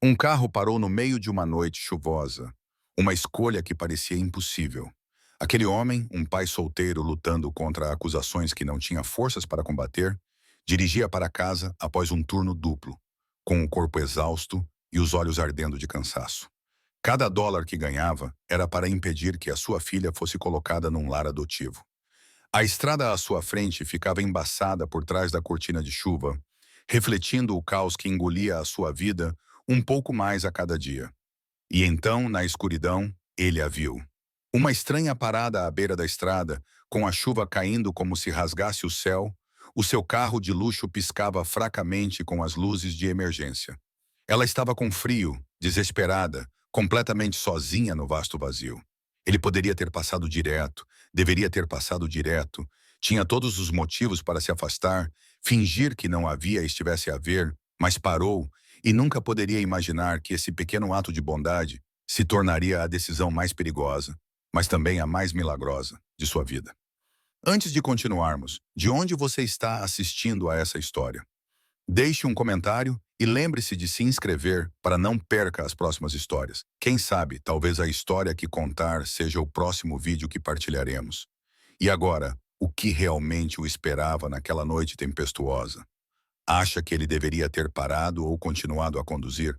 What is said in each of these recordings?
Um carro parou no meio de uma noite chuvosa, uma escolha que parecia impossível. Aquele homem, um pai solteiro lutando contra acusações que não tinha forças para combater, dirigia para casa após um turno duplo, com o corpo exausto e os olhos ardendo de cansaço. Cada dólar que ganhava era para impedir que a sua filha fosse colocada num lar adotivo. A estrada à sua frente ficava embaçada por trás da cortina de chuva, refletindo o caos que engolia a sua vida um pouco mais a cada dia. E então, na escuridão, ele a viu. Uma estranha parada à beira da estrada, com a chuva caindo como se rasgasse o céu, o seu carro de luxo piscava fracamente com as luzes de emergência. Ela estava com frio, desesperada, completamente sozinha no vasto vazio. Ele poderia ter passado direto, deveria ter passado direto, tinha todos os motivos para se afastar, fingir que não havia estivesse a ver, mas parou e nunca poderia imaginar que esse pequeno ato de bondade se tornaria a decisão mais perigosa, mas também a mais milagrosa de sua vida. Antes de continuarmos, de onde você está assistindo a essa história? Deixe um comentário e lembre-se de se inscrever para não perca as próximas histórias. Quem sabe, talvez a história que contar seja o próximo vídeo que partilharemos. E agora, o que realmente o esperava naquela noite tempestuosa? Acha que ele deveria ter parado ou continuado a conduzir?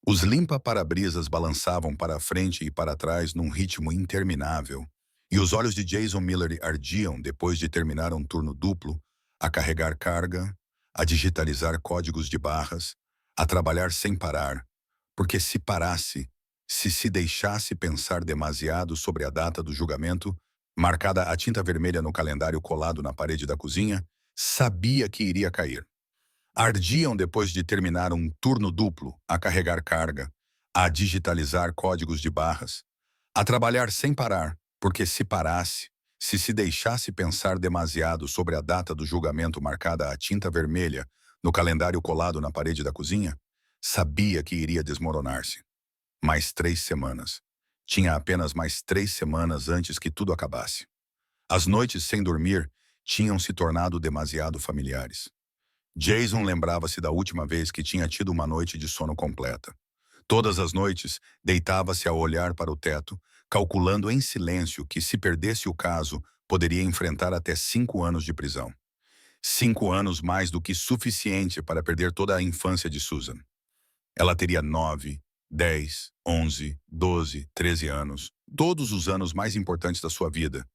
Os limpa-para-brisas balançavam para a frente e para trás num ritmo interminável, e os olhos de Jason Miller ardiam depois de terminar um turno duplo, a carregar carga, a digitalizar códigos de barras, a trabalhar sem parar, porque se parasse, se deixasse pensar demasiado sobre a data do julgamento, marcada a tinta vermelha no calendário colado na parede da cozinha, sabia que iria cair. Ardiam depois de terminar um turno duplo, a carregar carga, a digitalizar códigos de barras, a trabalhar sem parar, porque se parasse, se deixasse pensar demasiado sobre a data do julgamento marcada a tinta vermelha no calendário colado na parede da cozinha, sabia que iria desmoronar-se. Mais 3 semanas. Tinha apenas mais 3 semanas antes que tudo acabasse. As noites sem dormir tinham se tornado demasiado familiares. Jason lembrava-se da última vez que tinha tido uma noite de sono completa. Todas as noites, deitava-se a olhar para o teto, calculando em silêncio que, se perdesse o caso, poderia enfrentar até 5 anos de prisão. 5 anos mais do que suficiente para perder toda a infância de Susan. Ela teria 9, 10, 11, 12, 13 anos, todos os anos mais importantes da sua vida.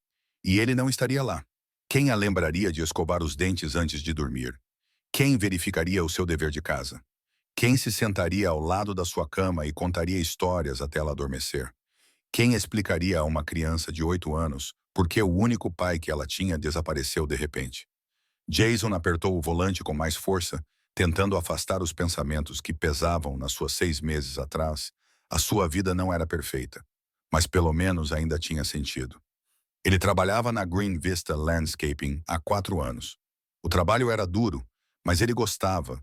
E ele não estaria lá. Quem a lembraria de escovar os dentes antes de dormir? Quem verificaria o seu dever de casa? Quem se sentaria ao lado da sua cama e contaria histórias até ela adormecer? Quem explicaria a uma criança de 8 anos por que o único pai que ela tinha desapareceu de repente? Jason apertou o volante com mais força, tentando afastar os pensamentos que pesavam nas suas 6 meses atrás. A sua vida não era perfeita, mas pelo menos ainda tinha sentido. Ele trabalhava na Green Vista Landscaping há 4 anos. O trabalho era duro, mas ele gostava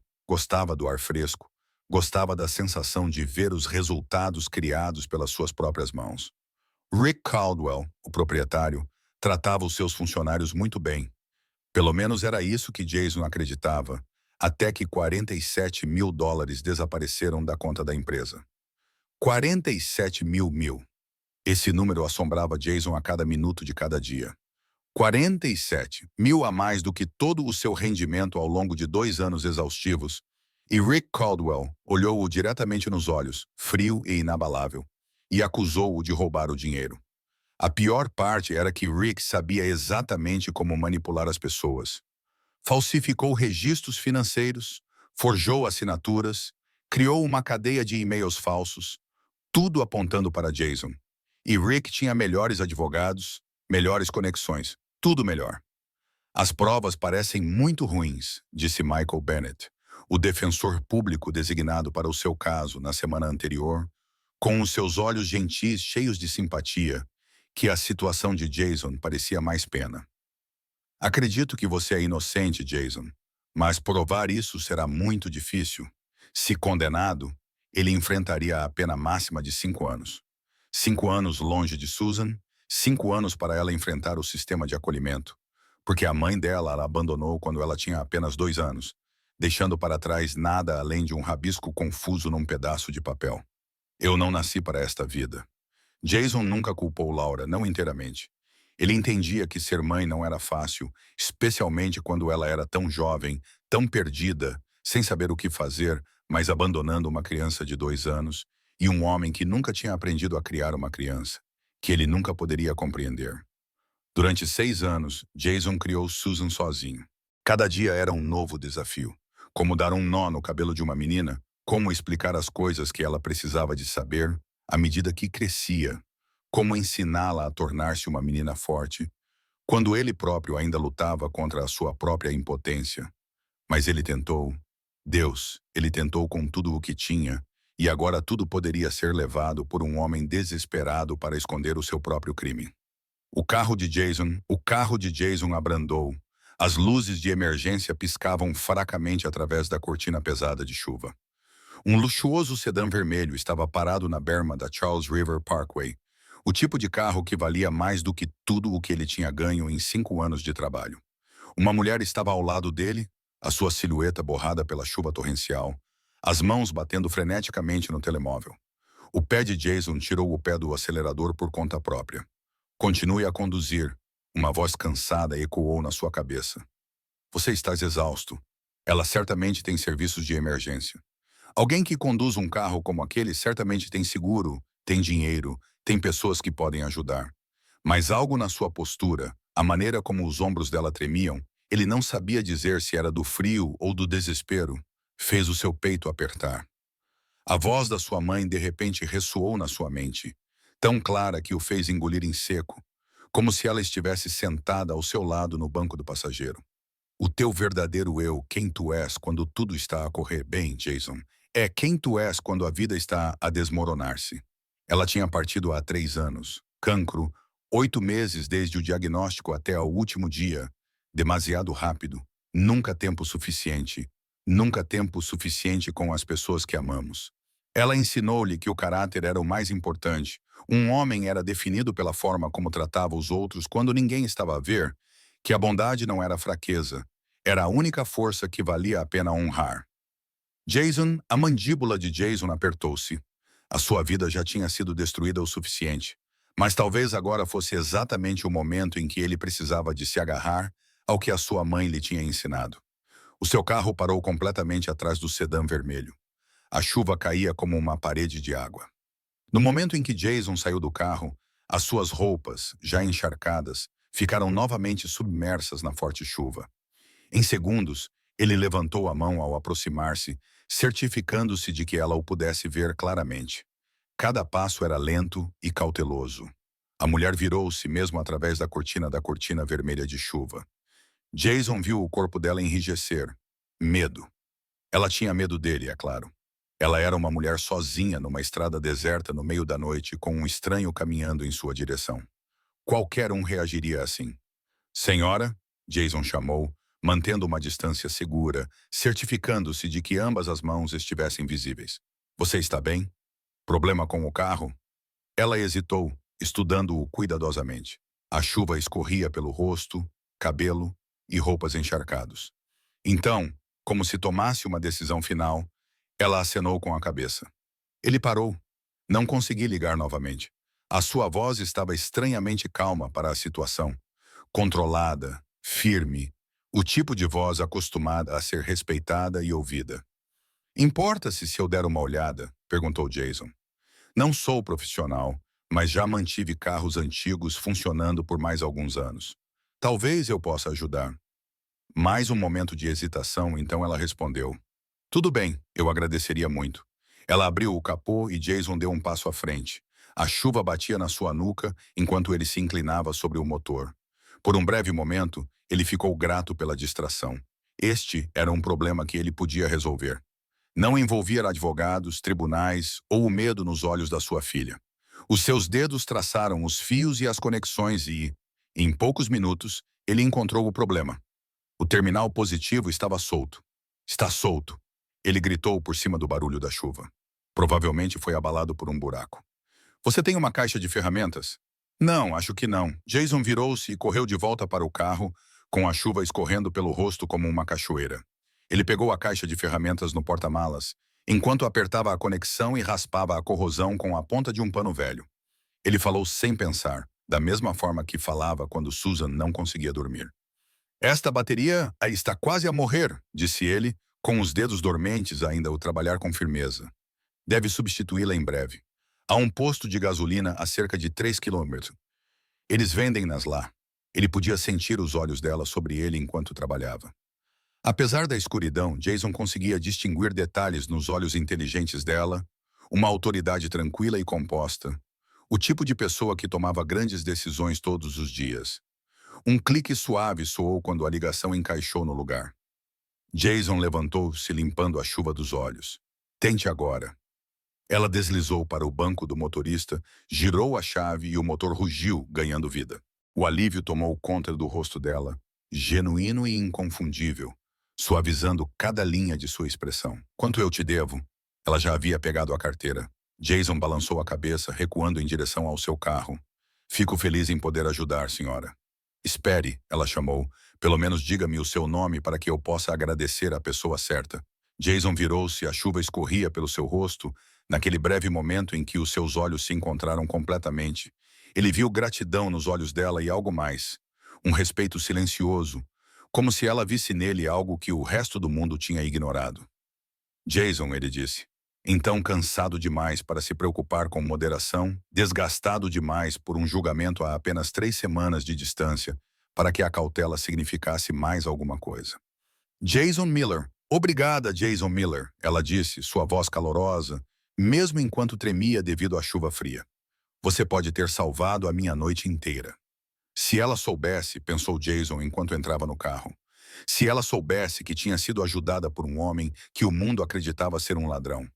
do ar fresco, gostava da sensação de ver os resultados criados pelas suas próprias mãos. Rick Caldwell, o proprietário, tratava os seus funcionários muito bem. Pelo menos era isso que Jason acreditava, até que 47 mil dólares desapareceram da conta da empresa. 47 mil. Esse número assombrava Jason a cada minuto de cada dia. 47 mil a mais do que todo o seu rendimento ao longo de 2 anos exaustivos, e Rick Caldwell olhou-o diretamente nos olhos, frio e inabalável, e acusou-o de roubar o dinheiro. A pior parte era que Rick sabia exatamente como manipular as pessoas. Falsificou registros financeiros, forjou assinaturas, criou uma cadeia de e-mails falsos, tudo apontando para Jason. E Rick tinha melhores advogados, melhores conexões, tudo melhor. As provas parecem muito ruins, disse Michael Bennett, o defensor público designado para o seu caso na semana anterior, com os seus olhos gentis cheios de simpatia, que a situação de Jason parecia mais pena. Acredito que você é inocente, Jason, mas provar isso será muito difícil. Se condenado, ele enfrentaria a pena máxima de 5 anos. 5 anos longe de Susan, 5 anos para ela enfrentar o sistema de acolhimento, porque a mãe dela a abandonou quando ela tinha apenas 2 anos. deixando para trás nada além de um rabisco confuso num pedaço de papel. Eu não nasci para esta vida. Jason nunca culpou Laura, não inteiramente. Ele entendia que ser mãe não era fácil, especialmente quando ela era tão jovem, tão perdida, sem saber o que fazer, mas abandonando uma criança de 2 anos e um homem que nunca tinha aprendido a criar uma criança, que ele nunca poderia compreender. Durante 6 anos, Jason criou Susan sozinho. Cada dia era um novo desafio. Como dar um nó no cabelo de uma menina, como explicar as coisas que ela precisava de saber à medida que crescia, como ensiná-la a tornar-se uma menina forte, quando ele próprio ainda lutava contra a sua própria impotência. Mas ele tentou. Deus, ele tentou com tudo o que tinha, e agora tudo poderia ser levado por um homem desesperado para esconder o seu próprio crime. O carro de Jason abrandou. As luzes de emergência piscavam fracamente através da cortina pesada de chuva. Um luxuoso sedã vermelho estava parado na berma da Charles River Parkway, o tipo de carro que valia mais do que tudo o que ele tinha ganho em 5 anos de trabalho. Uma mulher estava ao lado dele, a sua silhueta borrada pela chuva torrencial, as mãos batendo freneticamente no telemóvel. O pé de Jason tirou o pé do acelerador por conta própria. Continue a conduzir. Uma voz cansada ecoou na sua cabeça. Você está exausto. Ela certamente tem serviços de emergência. Alguém que conduz um carro como aquele certamente tem seguro, tem dinheiro, tem pessoas que podem ajudar. Mas algo na sua postura, a maneira como os ombros dela tremiam, ele não sabia dizer se era do frio ou do desespero, fez o seu peito apertar. A voz da sua mãe de repente ressoou na sua mente, tão clara que o fez engolir em seco, como se ela estivesse sentada ao seu lado no banco do passageiro. O teu verdadeiro eu, quem tu és quando tudo está a correr bem, Jason, é quem tu és quando a vida está a desmoronar-se. Ela tinha partido há 3 anos. Cancro, 8 meses desde o diagnóstico até ao último dia. Demasiado rápido. Nunca tempo suficiente. Nunca tempo suficiente com as pessoas que amamos. Ela ensinou-lhe que o caráter era o mais importante. Um homem era definido pela forma como tratava os outros quando ninguém estava a ver, que a bondade não era fraqueza, era a única força que valia a pena honrar. A mandíbula de Jason apertou-se. A sua vida já tinha sido destruída o suficiente, mas talvez agora fosse exatamente o momento em que ele precisava de se agarrar ao que a sua mãe lhe tinha ensinado. O seu carro parou completamente atrás do sedã vermelho. A chuva caía como uma parede de água. No momento em que Jason saiu do carro, as suas roupas, já encharcadas, ficaram novamente submersas na forte chuva. Em segundos, ele levantou a mão ao aproximar-se, certificando-se de que ela o pudesse ver claramente. Cada passo era lento e cauteloso. A mulher virou-se mesmo através da cortina vermelha de chuva. Jason viu o corpo dela enrijecer. Medo. Ela tinha medo dele, é claro. Ela era uma mulher sozinha numa estrada deserta no meio da noite com um estranho caminhando em sua direção. Qualquer um reagiria assim. Senhora, Jason chamou, mantendo uma distância segura, certificando-se de que ambas as mãos estivessem visíveis. Você está bem? Problema com o carro? Ela hesitou, estudando-o cuidadosamente. A chuva escorria pelo rosto, cabelo e roupas encharcados. Então, como se tomasse uma decisão final, ela acenou com a cabeça. Ele parou. Não consegui ligar novamente. A sua voz estava estranhamente calma para a situação. Controlada, firme, o tipo de voz acostumada a ser respeitada e ouvida. Importa-se se eu der uma olhada? Perguntou Jason. Não sou profissional, mas já mantive carros antigos funcionando por mais alguns anos. Talvez eu possa ajudar. Mais um momento de hesitação, então ela respondeu. Tudo bem, eu agradeceria muito. Ela abriu o capô e Jason deu um passo à frente. A chuva batia na sua nuca enquanto ele se inclinava sobre o motor. Por um breve momento, ele ficou grato pela distração. Este era um problema que ele podia resolver. Não envolvia advogados, tribunais ou o medo nos olhos da sua filha. Os seus dedos traçaram os fios e as conexões e, em poucos minutos, ele encontrou o problema. O terminal positivo estava solto. Está solto. Ele gritou por cima do barulho da chuva. Provavelmente foi abalado por um buraco. Você tem uma caixa de ferramentas? Não, acho que não. Jason virou-se e correu de volta para o carro, com a chuva escorrendo pelo rosto como uma cachoeira. Ele pegou a caixa de ferramentas no porta-malas, enquanto apertava a conexão e raspava a corrosão com a ponta de um pano velho. Ele falou sem pensar, da mesma forma que falava quando Susan não conseguia dormir. Esta bateria aí está quase a morrer, disse ele, com os dedos dormentes ainda a trabalhar com firmeza. Deve substituí-la em breve. Há um posto de gasolina a cerca de 3 quilômetros. Eles vendem-nas lá. Ele podia sentir os olhos dela sobre ele enquanto trabalhava. Apesar da escuridão, Jason conseguia distinguir detalhes nos olhos inteligentes dela, uma autoridade tranquila e composta, o tipo de pessoa que tomava grandes decisões todos os dias. Um clique suave soou quando a ligação encaixou no lugar. Jason levantou-se limpando a chuva dos olhos. Tente agora. Ela deslizou para o banco do motorista, girou a chave e o motor rugiu, ganhando vida. O alívio tomou conta do rosto dela, genuíno e inconfundível, suavizando cada linha de sua expressão. Quanto eu te devo? Ela já havia pegado a carteira. Jason balançou a cabeça, recuando em direção ao seu carro. Fico feliz em poder ajudar, senhora. Espere, ela chamou. Pelo menos diga-me o seu nome para que eu possa agradecer à pessoa certa. Jason virou-se, a chuva escorria pelo seu rosto, naquele breve momento em que os seus olhos se encontraram completamente. Ele viu gratidão nos olhos dela e algo mais. Um respeito silencioso, como se ela visse nele algo que o resto do mundo tinha ignorado. Jason, ele disse. Então cansado demais para se preocupar com moderação, desgastado demais por um julgamento a apenas 3 semanas de distância, para que a cautela significasse mais alguma coisa. Jason Miller. Obrigada, Jason Miller, ela disse, sua voz calorosa, mesmo enquanto tremia devido à chuva fria. Você pode ter salvado a minha noite inteira. Se ela soubesse, pensou Jason enquanto entrava no carro, se ela soubesse que tinha sido ajudada por um homem que o mundo acreditava ser um ladrão.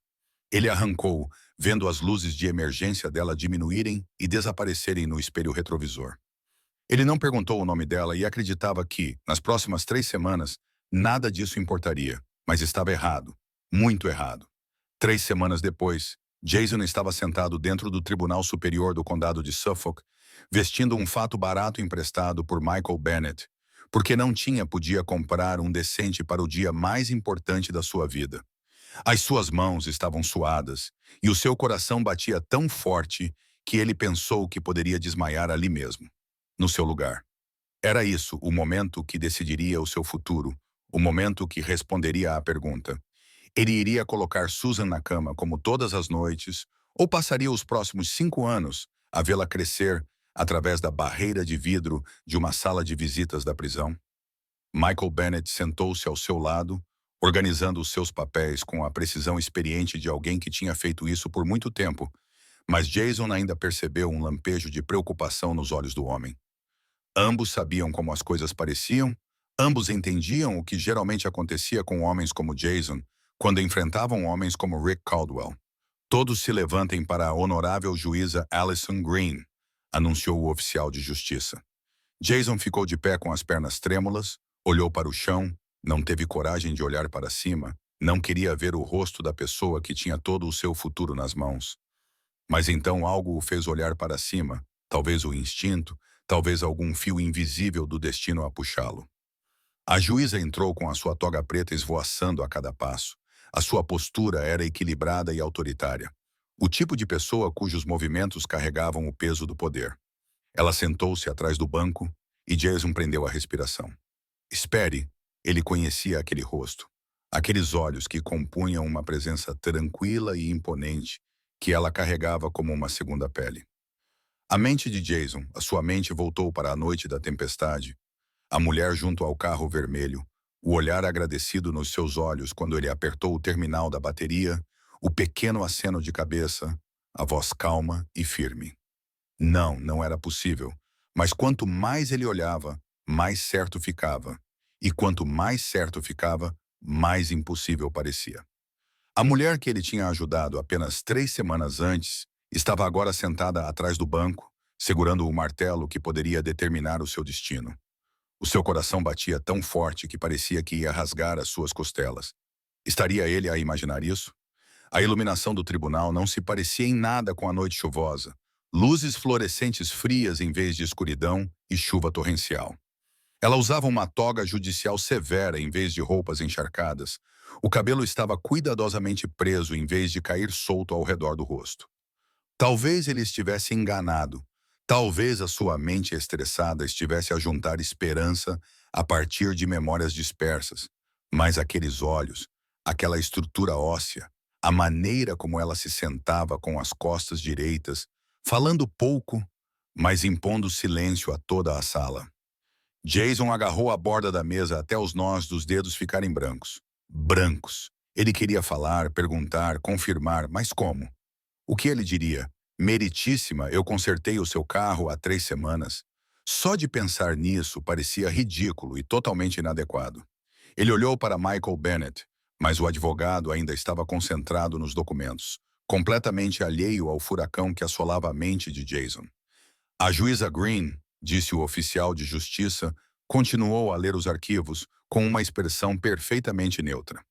Ele arrancou, vendo as luzes de emergência dela diminuírem e desaparecerem no espelho retrovisor. Ele não perguntou o nome dela e acreditava que, nas próximas 3 semanas, nada disso importaria, mas estava errado, muito errado. 3 semanas depois, Jason estava sentado dentro do Tribunal Superior do Condado de Suffolk, vestindo um fato barato emprestado por Michael Bennett, porque não podia comprar um decente para o dia mais importante da sua vida. As suas mãos estavam suadas, e o seu coração batia tão forte que ele pensou que poderia desmaiar ali mesmo, no seu lugar. Era isso o momento que decidiria o seu futuro, o momento que responderia à pergunta. Ele iria colocar Susan na cama como todas as noites, ou passaria os próximos 5 anos a vê-la crescer através da barreira de vidro de uma sala de visitas da prisão? Michael Bennett sentou-se ao seu lado, organizando os seus papéis com a precisão experiente de alguém que tinha feito isso por muito tempo, mas Jason ainda percebeu um lampejo de preocupação nos olhos do homem. Ambos sabiam como as coisas pareciam, ambos entendiam o que geralmente acontecia com homens como Jason quando enfrentavam homens como Rick Caldwell. Todos se levantem para a honorável juíza Alison Green, anunciou o oficial de justiça. Jason ficou de pé com as pernas trêmulas, olhou para o chão, não teve coragem de olhar para cima, não queria ver o rosto da pessoa que tinha todo o seu futuro nas mãos. Mas então algo o fez olhar para cima, talvez o instinto, talvez algum fio invisível do destino a puxá-lo. A juíza entrou com a sua toga preta esvoaçando a cada passo. A sua postura era equilibrada e autoritária. O tipo de pessoa cujos movimentos carregavam o peso do poder. Ela sentou-se atrás do banco e Jason prendeu a respiração. Espere, ele conhecia aquele rosto, aqueles olhos que compunham uma presença tranquila e imponente que ela carregava como uma segunda pele. A mente de Jason, a sua mente voltou para a noite da tempestade, a mulher junto ao carro vermelho, o olhar agradecido nos seus olhos quando ele apertou o terminal da bateria, o pequeno aceno de cabeça, a voz calma e firme. Não era possível, mas quanto mais ele olhava, mais certo ficava. E quanto mais certo ficava, mais impossível parecia. A mulher que ele tinha ajudado apenas 3 semanas antes estava agora sentada atrás do banco, segurando o martelo que poderia determinar o seu destino. O seu coração batia tão forte que parecia que ia rasgar as suas costelas. Estaria ele a imaginar isso? A iluminação do tribunal não se parecia em nada com a noite chuvosa. Luzes fluorescentes frias em vez de escuridão e chuva torrencial. Ela usava uma toga judicial severa em vez de roupas encharcadas. O cabelo estava cuidadosamente preso em vez de cair solto ao redor do rosto. Talvez ele estivesse enganado. Talvez a sua mente estressada estivesse a juntar esperança a partir de memórias dispersas. Mas aqueles olhos, aquela estrutura óssea, a maneira como ela se sentava com as costas direitas, falando pouco, mas impondo silêncio a toda a sala. Jason agarrou a borda da mesa até os nós dos dedos ficarem brancos. Brancos. Ele queria falar, perguntar, confirmar, mas como? O que ele diria? Meritíssima, eu consertei o seu carro há 3 semanas. Só de pensar nisso parecia ridículo e totalmente inadequado. Ele olhou para Michael Bennett, mas o advogado ainda estava concentrado nos documentos, completamente alheio ao furacão que assolava a mente de Jason. A juíza Green, disse o oficial de justiça, continuou a ler os arquivos com uma expressão perfeitamente neutra.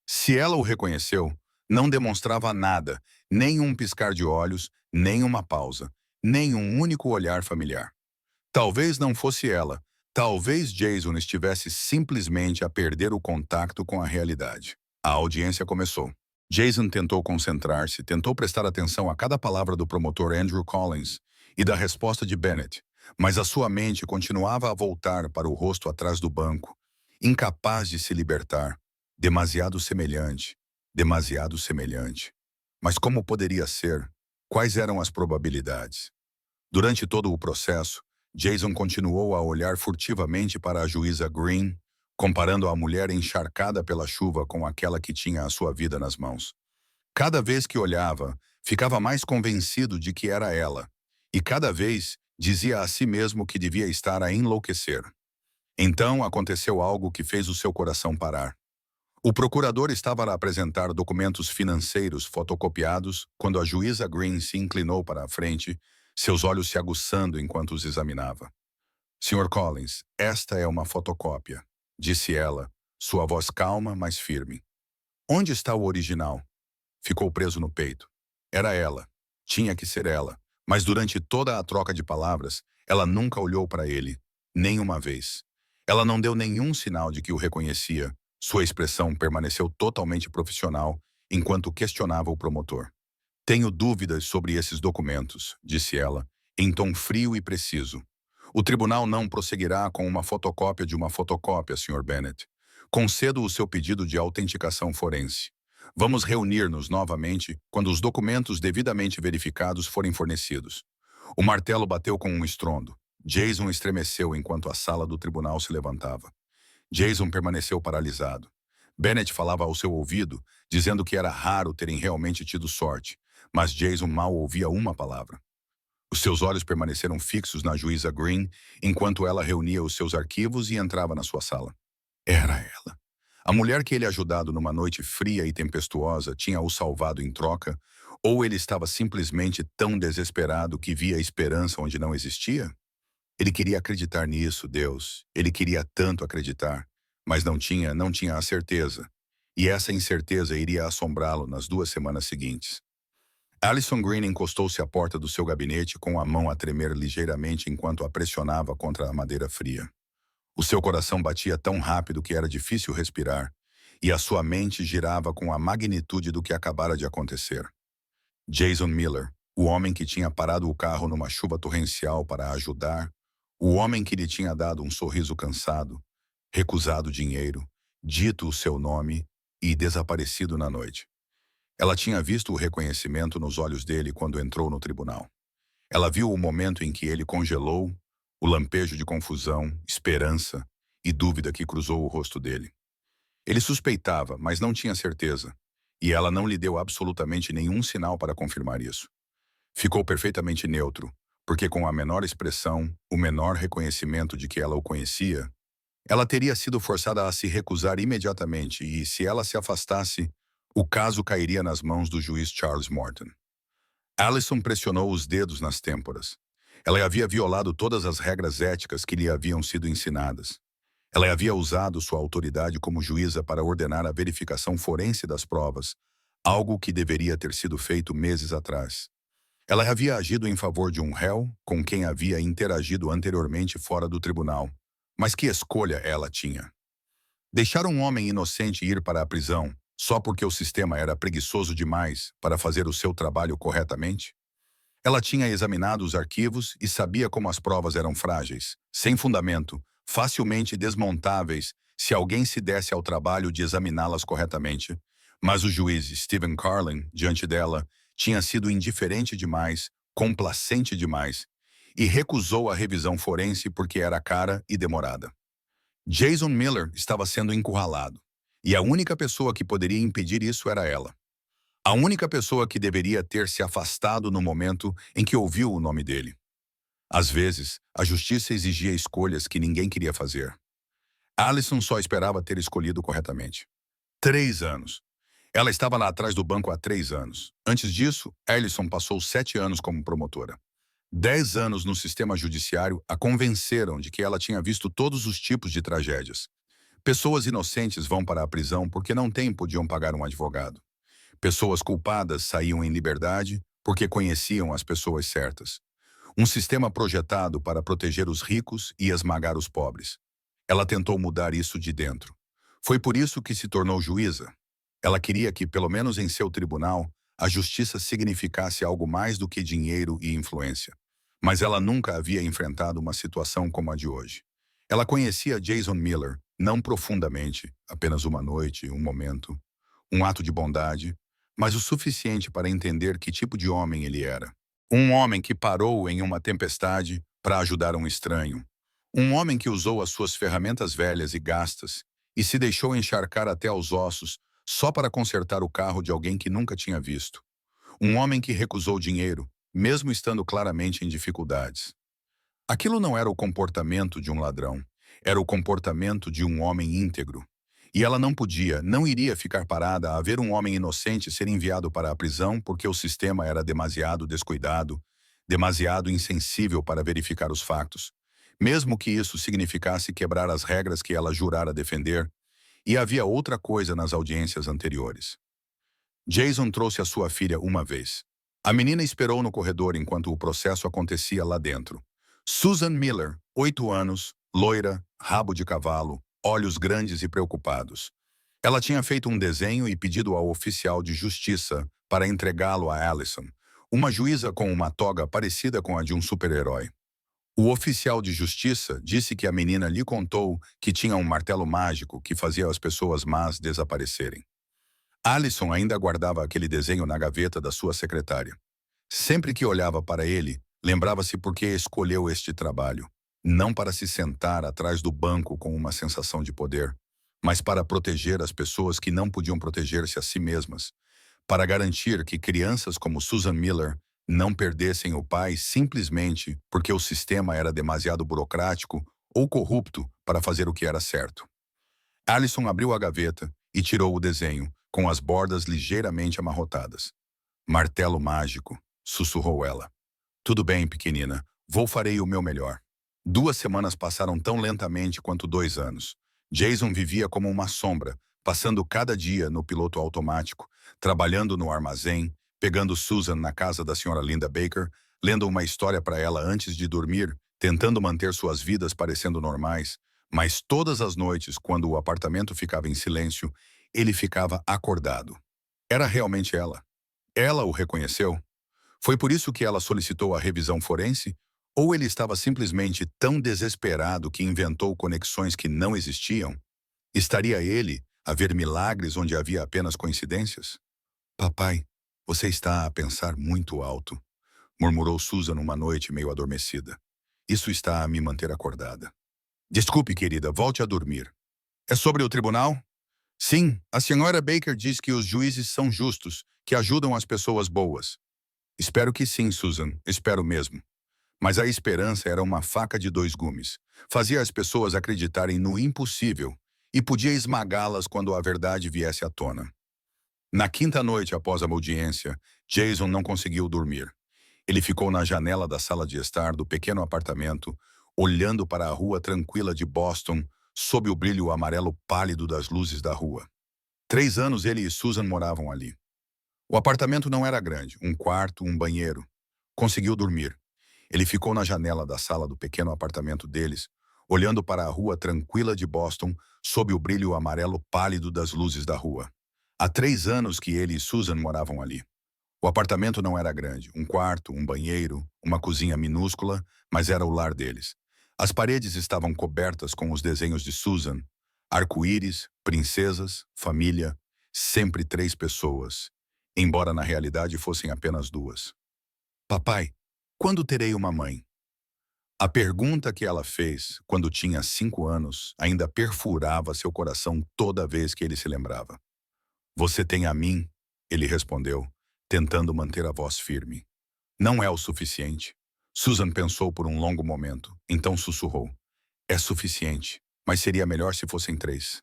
Se ela o reconheceu, não demonstrava nada, nem um piscar de olhos, nem uma pausa, nem um único olhar familiar. Talvez não fosse ela, talvez Jason estivesse simplesmente a perder o contato com a realidade. A audiência começou. Jason tentou concentrar-se, tentou prestar atenção a cada palavra do promotor Andrew Collins e da resposta de Bennett, mas a sua mente continuava a voltar para o rosto atrás do banco, incapaz de se libertar. Demasiado semelhante, demasiado semelhante. Mas como poderia ser? Quais eram as probabilidades? Durante todo o processo, Jason continuou a olhar furtivamente para a juíza Green, comparando a mulher encharcada pela chuva com aquela que tinha a sua vida nas mãos. Cada vez que olhava, ficava mais convencido de que era ela, e cada vez dizia a si mesmo que devia estar a enlouquecer. Então aconteceu algo que fez o seu coração parar. O procurador estava a apresentar documentos financeiros fotocopiados quando a juíza Green se inclinou para a frente, seus olhos se aguçando enquanto os examinava. Sr. Collins, esta é uma fotocópia, disse ela, sua voz calma, mas firme. Onde está o original? Ficou preso no peito. Era ela. Tinha que ser ela. Mas durante toda a troca de palavras, ela nunca olhou para ele, nem uma vez. Ela não deu nenhum sinal de que o reconhecia. Sua expressão permaneceu totalmente profissional enquanto questionava o promotor. Tenho dúvidas sobre esses documentos, disse ela, em tom frio e preciso. O tribunal não prosseguirá com uma fotocópia de uma fotocópia, Sr. Bennett. Concedo o seu pedido de autenticação forense. Vamos reunir-nos novamente quando os documentos devidamente verificados forem fornecidos. O martelo bateu com um estrondo. Jason estremeceu enquanto a sala do tribunal se levantava. Jason permaneceu paralisado. Bennett falava ao seu ouvido, dizendo que era raro terem realmente tido sorte, mas Jason mal ouvia uma palavra. Os seus olhos permaneceram fixos na juíza Green enquanto ela reunia os seus arquivos e entrava na sua sala. Era ela. A mulher que ele ajudado numa noite fria e tempestuosa tinha o salvado em troca, ou ele estava simplesmente tão desesperado que via esperança onde não existia? Ele queria acreditar nisso, Deus. Ele queria tanto acreditar, mas não tinha a certeza. E essa incerteza iria assombrá-lo nas 2 semanas seguintes. Allison Green encostou-se à porta do seu gabinete com a mão a tremer ligeiramente enquanto a pressionava contra a madeira fria. O seu coração batia tão rápido que era difícil respirar, e a sua mente girava com a magnitude do que acabara de acontecer. Jason Miller, o homem que tinha parado o carro numa chuva torrencial para ajudar, o homem que lhe tinha dado um sorriso cansado, recusado dinheiro, dito o seu nome e desaparecido na noite. Ela tinha visto o reconhecimento nos olhos dele quando entrou no tribunal. Ela viu o momento em que ele congelou, o lampejo de confusão, esperança e dúvida que cruzou o rosto dele. Ele suspeitava, mas não tinha certeza, e ela não lhe deu absolutamente nenhum sinal para confirmar isso. Ficou perfeitamente neutro, porque com a menor expressão, o menor reconhecimento de que ela o conhecia, ela teria sido forçada a se recusar imediatamente e, se ela se afastasse, o caso cairia nas mãos do juiz Charles Morton. Allison pressionou os dedos nas têmporas. Ela havia violado todas as regras éticas que lhe haviam sido ensinadas. Ela havia usado sua autoridade como juíza para ordenar a verificação forense das provas, algo que deveria ter sido feito meses atrás. Ela havia agido em favor de um réu com quem havia interagido anteriormente fora do tribunal, Mas que escolha ela tinha? Deixar um homem inocente ir para a prisão só porque o sistema era preguiçoso demais para fazer o seu trabalho corretamente? Ela tinha examinado os arquivos e sabia como as provas eram frágeis, sem fundamento, facilmente desmontáveis se alguém se desse ao trabalho de examiná-las corretamente. Mas o juiz Stephen Carlin, diante dela, tinha sido indiferente demais, complacente demais, e recusou a revisão forense porque era cara e demorada. Jason Miller estava sendo encurralado, e a única pessoa que poderia impedir isso era ela. A única pessoa que deveria ter se afastado no momento em que ouviu o nome dele. Às vezes, a justiça exigia escolhas que ninguém queria fazer. Allison só esperava ter escolhido corretamente. 3 anos. Ela estava lá atrás do banco há 3 anos. Antes disso, Allison passou 7 anos como promotora. 10 anos no sistema judiciário a convenceram de que ela tinha visto todos os tipos de tragédias. Pessoas inocentes vão para a prisão porque não podiam pagar um advogado. Pessoas culpadas saíam em liberdade porque conheciam as pessoas certas. Um sistema projetado para proteger os ricos e esmagar os pobres. Ela tentou mudar isso de dentro. Foi por isso que se tornou juíza. Ela queria que, pelo menos em seu tribunal, a justiça significasse algo mais do que dinheiro e influência. Mas ela nunca havia enfrentado uma situação como a de hoje. Ela conhecia Jason Miller, não profundamente, apenas uma noite, um momento, um ato de bondade, mas o suficiente para entender que tipo de homem ele era. Um homem que parou em uma tempestade para ajudar um estranho. Um homem que usou as suas ferramentas velhas e gastas e se deixou encharcar até aos ossos só para consertar o carro de alguém que nunca tinha visto. Um homem que recusou dinheiro, mesmo estando claramente em dificuldades. Aquilo não era o comportamento de um ladrão, era o comportamento de um homem íntegro. E ela não iria ficar parada a ver um homem inocente ser enviado para a prisão porque o sistema era demasiado descuidado, demasiado insensível para verificar os fatos, mesmo que isso significasse quebrar as regras que ela jurara defender. E havia outra coisa nas audiências anteriores. Jason trouxe a sua filha uma vez. A menina esperou no corredor enquanto o processo acontecia lá dentro. Susan Miller, 8 anos, loira, rabo de cavalo, olhos grandes e preocupados. Ela tinha feito um desenho e pedido ao oficial de justiça para entregá-lo a Allison, uma juíza com uma toga parecida com a de um super-herói. O oficial de justiça disse que a menina lhe contou que tinha um martelo mágico que fazia as pessoas más desaparecerem. Allison ainda guardava aquele desenho na gaveta da sua secretária. Sempre que olhava para ele, lembrava-se por que escolheu este trabalho. Não para se sentar atrás do banco com uma sensação de poder, mas para proteger as pessoas que não podiam proteger-se a si mesmas. Para garantir que crianças como Susan Miller não perdessem o pai simplesmente porque o sistema era demasiado burocrático ou corrupto para fazer o que era certo. Allison abriu a gaveta e tirou o desenho, com as bordas ligeiramente amarrotadas. Martelo mágico, sussurrou ela. Tudo bem, pequenina, farei o meu melhor. 2 semanas passaram tão lentamente quanto 2 anos. Jason vivia como uma sombra, passando cada dia no piloto automático, trabalhando no armazém, pegando Susan na casa da senhora Linda Baker, lendo uma história para ela antes de dormir, tentando manter suas vidas parecendo normais, mas todas as noites, quando o apartamento ficava em silêncio, ele ficava acordado. Era realmente ela. Ela o reconheceu? Foi por isso que ela solicitou a revisão forense? Ou ele estava simplesmente tão desesperado que inventou conexões que não existiam? Estaria ele a ver milagres onde havia apenas coincidências? Papai, você está a pensar muito alto, murmurou Susan uma noite meio adormecida. Isso está a me manter acordada. Desculpe, querida, volte a dormir. É sobre o tribunal? Sim, a senhora Baker diz que os juízes são justos, que ajudam as pessoas boas. Espero que sim, Susan, espero mesmo. Mas a esperança era uma faca de 2 gumes. Fazia as pessoas acreditarem no impossível e podia esmagá-las quando a verdade viesse à tona. Na quinta noite após a audiência, Jason não conseguiu dormir. Ele ficou na janela da sala de estar do pequeno apartamento, olhando para a rua tranquila de Boston, sob o brilho amarelo pálido das luzes da rua. 3 anos ele e Susan moravam ali. O apartamento não era grande, um quarto, um banheiro. Conseguiu dormir. Ele ficou na janela da sala do pequeno apartamento deles, olhando para a rua tranquila de Boston sob o brilho amarelo pálido das luzes da rua. Há 3 anos que ele e Susan moravam ali. O apartamento não era grande, um quarto, um banheiro, uma cozinha minúscula, mas era o lar deles. As paredes estavam cobertas com os desenhos de Susan, arco-íris, princesas, família, sempre 3 pessoas, embora na realidade fossem apenas 2. Papai, quando terei uma mãe? A pergunta que ela fez quando tinha 5 anos ainda perfurava seu coração toda vez que ele se lembrava. Você tem a mim, ele respondeu, tentando manter a voz firme. Não é o suficiente. Susan pensou por um longo momento, então sussurrou. É suficiente, mas seria melhor se fossem 3.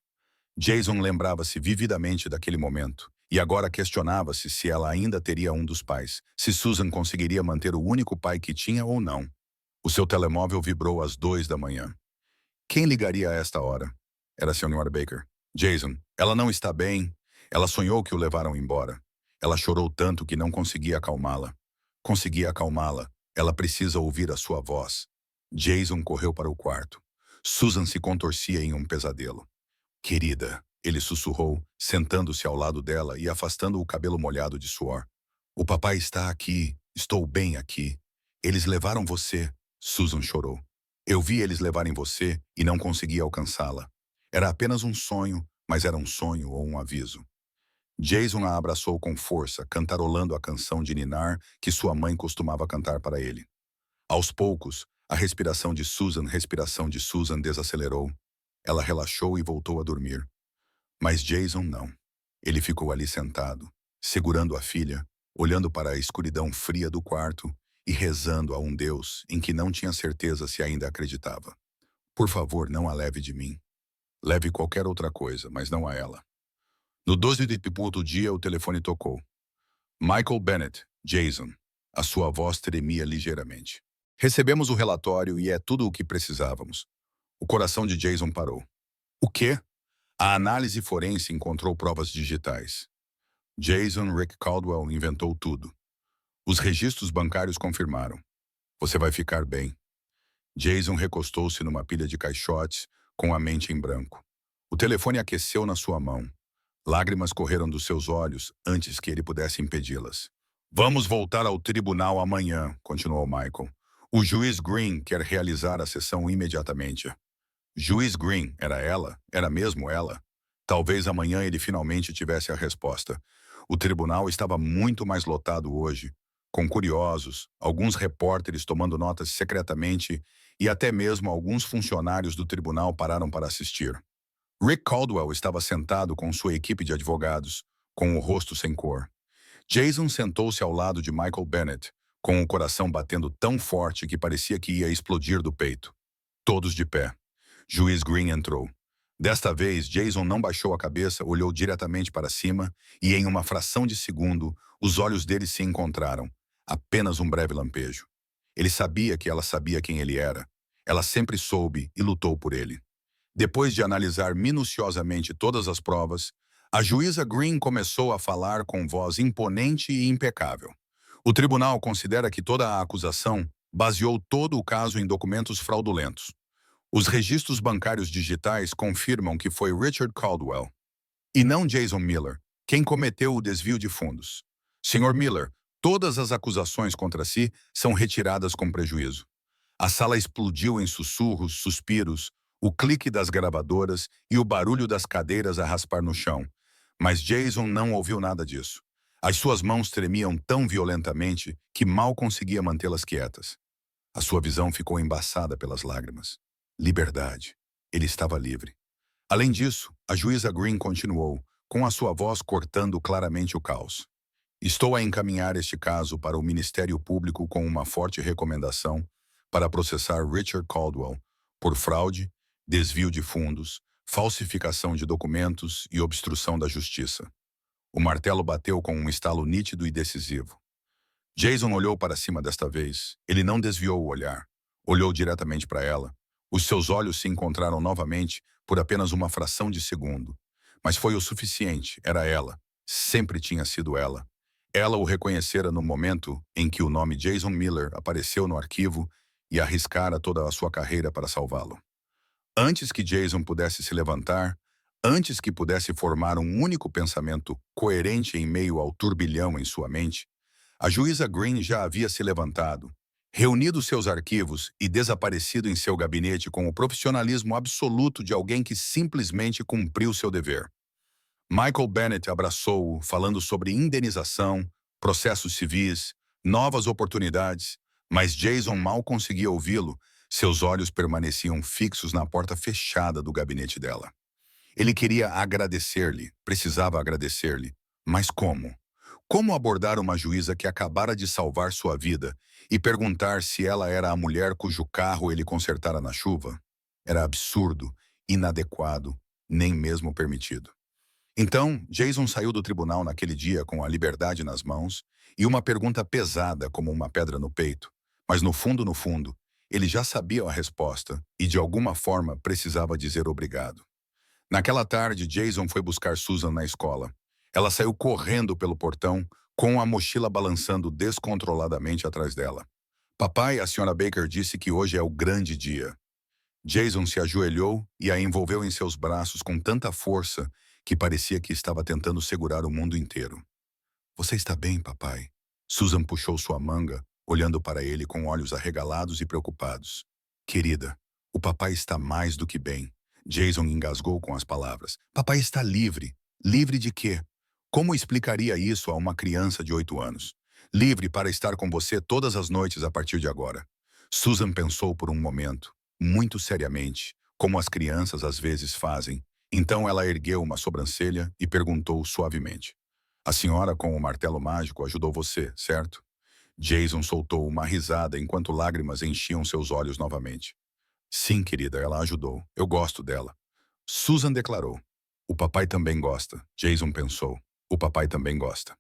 Jason lembrava-se vividamente daquele momento, e agora questionava-se se ela ainda teria um dos pais, se Susan conseguiria manter o único pai que tinha ou não. O seu telemóvel vibrou às 2 da manhã. Quem ligaria a esta hora? Era a Sra. Baker. Jason, ela não está bem. Ela sonhou que o levaram embora. Ela chorou tanto que não conseguia acalmá-la. Conseguia acalmá-la. Ela precisa ouvir a sua voz. Jason correu para o quarto. Susan se contorcia em um pesadelo. Querida, ele sussurrou, sentando-se ao lado dela e afastando o cabelo molhado de suor. O papai está aqui. Estou bem aqui. Eles levaram você. Susan chorou. Eu vi eles levarem você e não consegui alcançá-la. Era apenas um sonho, mas era um sonho ou um aviso. Jason a abraçou com força, cantarolando a canção de ninar que sua mãe costumava cantar para ele. Aos poucos, a respiração de Susan desacelerou. Ela relaxou e voltou a dormir. Mas Jason não. Ele ficou ali sentado, segurando a filha, olhando para a escuridão fria do quarto e rezando a um Deus em que não tinha certeza se ainda acreditava. Por favor, não a leve de mim. Leve qualquer outra coisa, mas não a ela. No 12 de outro dia, o telefone tocou. Michael Bennett, Jason. A sua voz tremia ligeiramente. Recebemos o relatório e é tudo o que precisávamos. O coração de Jason parou. O quê? A análise forense encontrou provas digitais. Jason Rick Caldwell inventou tudo. Os registros bancários confirmaram. Você vai ficar bem. Jason recostou-se numa pilha de caixotes, com a mente em branco. O telefone aqueceu na sua mão. Lágrimas correram dos seus olhos antes que ele pudesse impedi-las. Vamos voltar ao tribunal amanhã, continuou Michael. O juiz Green quer realizar a sessão imediatamente. Juiz Green, era ela? Era mesmo ela? Talvez amanhã ele finalmente tivesse a resposta. O tribunal estava muito mais lotado hoje, com curiosos, alguns repórteres tomando notas secretamente e até mesmo alguns funcionários do tribunal pararam para assistir. Rick Caldwell estava sentado com sua equipe de advogados, com o rosto sem cor. Jason sentou-se ao lado de Michael Bennett, com o coração batendo tão forte que parecia que ia explodir do peito. Todos de pé. Juiz Green entrou. Desta vez, Jason não baixou a cabeça, olhou diretamente para cima e, em uma fração de segundo, os olhos dele se encontraram. Apenas um breve lampejo. Ele sabia que ela sabia quem ele era. Ela sempre soube e lutou por ele. Depois de analisar minuciosamente todas as provas, a juíza Green começou a falar com voz imponente e impecável. O tribunal considera que toda a acusação baseou todo o caso em documentos fraudulentos. Os registros bancários digitais confirmam que foi Richard Caldwell, e não Jason Miller, quem cometeu o desvio de fundos. Sr. Miller, todas as acusações contra si são retiradas com prejuízo. A sala explodiu em sussurros, suspiros, o clique das gravadoras e o barulho das cadeiras a raspar no chão. Mas Jason não ouviu nada disso. As suas mãos tremiam tão violentamente que mal conseguia mantê-las quietas. A sua visão ficou embaçada pelas lágrimas. Liberdade. Ele estava livre. Além disso, a juíza Green continuou, com a sua voz cortando claramente o caos. Estou a encaminhar este caso para o Ministério Público com uma forte recomendação para processar Richard Caldwell por fraude, desvio de fundos, falsificação de documentos e obstrução da justiça. O martelo bateu com um estalo nítido e decisivo. Jason olhou para cima desta vez. Ele não desviou o olhar. Olhou diretamente para ela. Os seus olhos se encontraram novamente por apenas uma fração de segundo. Mas foi o suficiente. Era ela. Sempre tinha sido ela. Ela o reconhecera no momento em que o nome Jason Miller apareceu no arquivo e arriscara toda a sua carreira para salvá-lo. Antes que Jason pudesse se levantar, antes que pudesse formar um único pensamento coerente em meio ao turbilhão em sua mente, a juíza Green já havia se levantado, reunido seus arquivos e desaparecido em seu gabinete com o profissionalismo absoluto de alguém que simplesmente cumpriu seu dever. Michael Bennett abraçou-o, falando sobre indenização, processos civis, novas oportunidades, mas Jason mal conseguia ouvi-lo. Seus olhos permaneciam fixos na porta fechada do gabinete dela. Ele queria agradecer-lhe, precisava agradecer-lhe. Mas como? Como abordar uma juíza que acabara de salvar sua vida e perguntar se ela era a mulher cujo carro ele consertara na chuva? Era absurdo, inadequado, nem mesmo permitido. Então, Jason saiu do tribunal naquele dia com a liberdade nas mãos e uma pergunta pesada como uma pedra no peito. Mas no fundo, ele já sabia a resposta e de alguma forma precisava dizer obrigado. Naquela tarde, Jason foi buscar Susan na escola. Ela saiu correndo pelo portão, com a mochila balançando descontroladamente atrás dela. Papai, a senhora Baker disse que hoje é o grande dia. Jason se ajoelhou e a envolveu em seus braços com tanta força que parecia que estava tentando segurar o mundo inteiro. Você está bem, papai? Susan puxou sua manga, olhando para ele com olhos arregalados e preocupados. Querida, o papai está mais do que bem. Jason engasgou com as palavras. Papai está livre. Livre de quê? Como explicaria isso a uma criança de 8 anos? Livre para estar com você todas as noites a partir de agora. Susan pensou por um momento, muito seriamente, como as crianças às vezes fazem. Então ela ergueu uma sobrancelha e perguntou suavemente. A senhora com o martelo mágico ajudou você, certo? Jason soltou uma risada enquanto lágrimas enchiam seus olhos novamente. Sim, querida, ela ajudou. Eu gosto dela. Susan declarou. O papai também gosta. Jason pensou. O papai também gosta.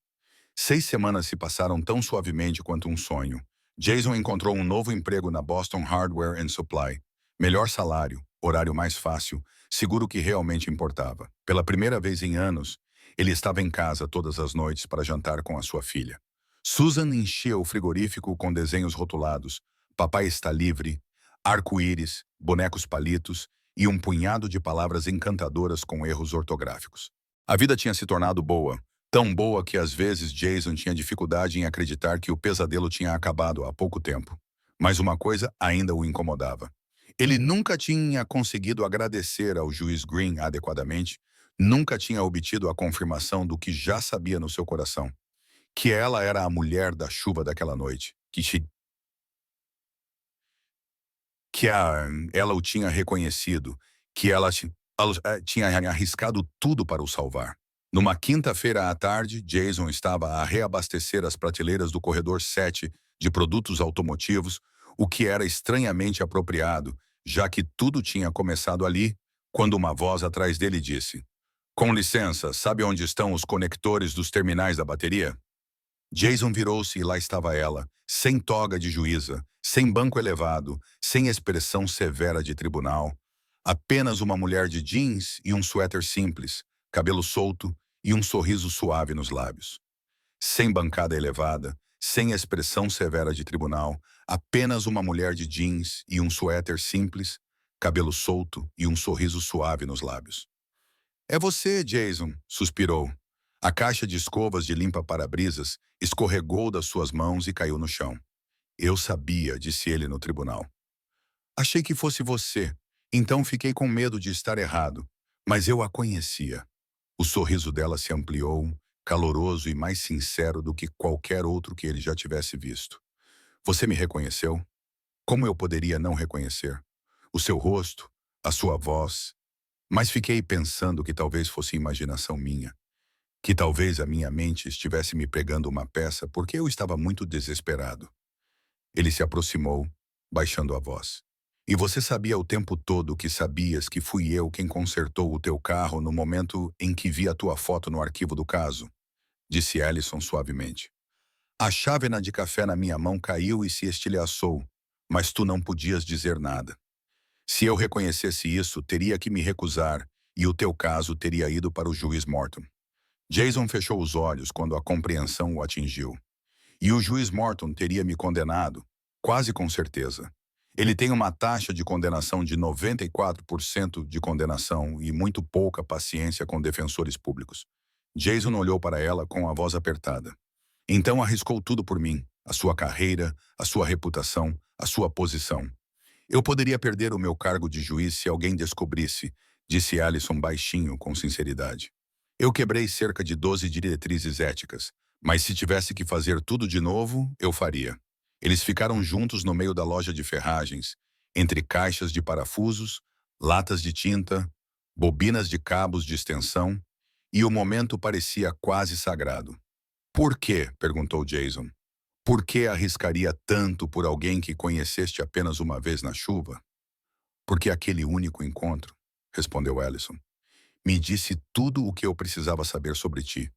6 semanas se passaram tão suavemente quanto um sonho. Jason encontrou um novo emprego na Boston Hardware and Supply. Melhor salário, horário mais fácil, seguro que realmente importava. Pela primeira vez em anos, ele estava em casa todas as noites para jantar com a sua filha. Susan enchia o frigorífico com desenhos rotulados. Papai está livre, arco-íris, bonecos palitos e um punhado de palavras encantadoras com erros ortográficos. A vida tinha se tornado boa, tão boa que às vezes Jason tinha dificuldade em acreditar que o pesadelo tinha acabado há pouco tempo. Mas uma coisa ainda o incomodava. Ele nunca tinha conseguido agradecer ao juiz Green adequadamente, nunca tinha obtido a confirmação do que já sabia no seu coração, que ela era a mulher da chuva daquela noite, ela o tinha reconhecido, que ela tinha arriscado tudo para o salvar. Numa quinta-feira à tarde, Jason estava a reabastecer as prateleiras do corredor 7 de produtos automotivos, o que era estranhamente apropriado, já que tudo tinha começado ali, quando uma voz atrás dele disse: Com licença, sabe onde estão os conectores dos terminais da bateria? Jason virou-se e lá estava ela, sem toga de juíza, sem banco elevado, sem expressão severa de tribunal. Apenas uma mulher de jeans e um suéter simples, cabelo solto e um sorriso suave nos lábios. Sem bancada elevada, sem expressão severa de tribunal, apenas uma mulher de jeans e um suéter simples, cabelo solto e um sorriso suave nos lábios. É você, Jason, suspirou. A caixa de escovas de limpa-para-brisas escorregou das suas mãos e caiu no chão. Eu sabia, disse ele no tribunal. Achei que fosse você, então fiquei com medo de estar errado, mas eu a conhecia. O sorriso dela se ampliou, caloroso e mais sincero do que qualquer outro que ele já tivesse visto. Você me reconheceu? Como eu poderia não reconhecer? O seu rosto, a sua voz. Mas fiquei pensando que talvez fosse imaginação minha. Que talvez a minha mente estivesse me pregando uma peça porque eu estava muito desesperado. Ele se aproximou, baixando a voz. E você sabia o tempo todo que sabias que fui eu quem consertou o teu carro no momento em que vi a tua foto no arquivo do caso? Disse Ellison suavemente. A chávena de café na minha mão caiu e se estilhaçou, mas tu não podias dizer nada. Se eu reconhecesse isso, teria que me recusar e o teu caso teria ido para o juiz Morton. Jason fechou os olhos quando a compreensão o atingiu. E o juiz Morton teria me condenado, quase com certeza. Ele tem uma taxa de condenação de 94% de condenação e muito pouca paciência com defensores públicos. Jason olhou para ela com a voz apertada. Então arriscou tudo por mim, a sua carreira, a sua reputação, a sua posição. Eu poderia perder o meu cargo de juiz se alguém descobrisse, disse Allison baixinho, com sinceridade. Eu quebrei cerca de 12 diretrizes éticas, mas se tivesse que fazer tudo de novo, eu faria. Eles ficaram juntos no meio da loja de ferragens, entre caixas de parafusos, latas de tinta, bobinas de cabos de extensão, e o momento parecia quase sagrado. Por quê? Perguntou Jason. Por que arriscaria tanto por alguém que conheceste apenas uma vez na chuva? Porque aquele único encontro, respondeu Allison, me disse tudo o que eu precisava saber sobre ti.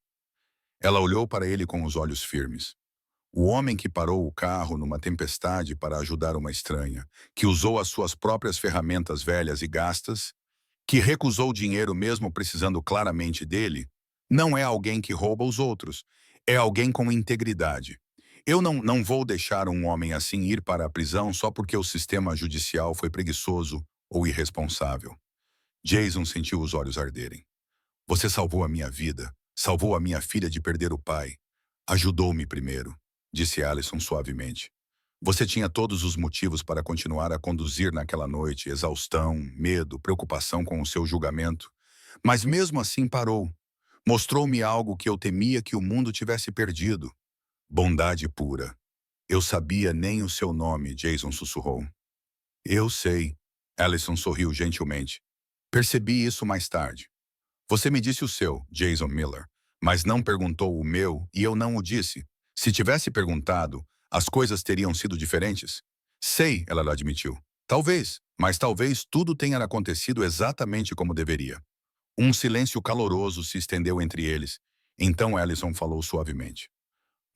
Ela olhou para ele com os olhos firmes. O homem que parou o carro numa tempestade para ajudar uma estranha, que usou as suas próprias ferramentas velhas e gastas, que recusou dinheiro mesmo precisando claramente dele, não é alguém que rouba os outros, é alguém com integridade. Eu não vou deixar um homem assim ir para a prisão só porque o sistema judicial foi preguiçoso ou irresponsável. Jason sentiu os olhos arderem. Você salvou a minha vida, salvou a minha filha de perder o pai. Ajudou-me primeiro, disse Allison suavemente. Você tinha todos os motivos para continuar a conduzir naquela noite, exaustão, medo, preocupação com o seu julgamento. Mas mesmo assim parou. Mostrou-me algo que eu temia que o mundo tivesse perdido. Bondade pura. Eu sabia nem o seu nome, Jason sussurrou. Eu sei. Allison sorriu gentilmente. Percebi isso mais tarde. Você me disse o seu, Jason Miller, mas não perguntou o meu e eu não o disse. Se tivesse perguntado, as coisas teriam sido diferentes? Sei, ela admitiu. Talvez, mas talvez tudo tenha acontecido exatamente como deveria. Um silêncio caloroso se estendeu entre eles. Então Allison falou suavemente.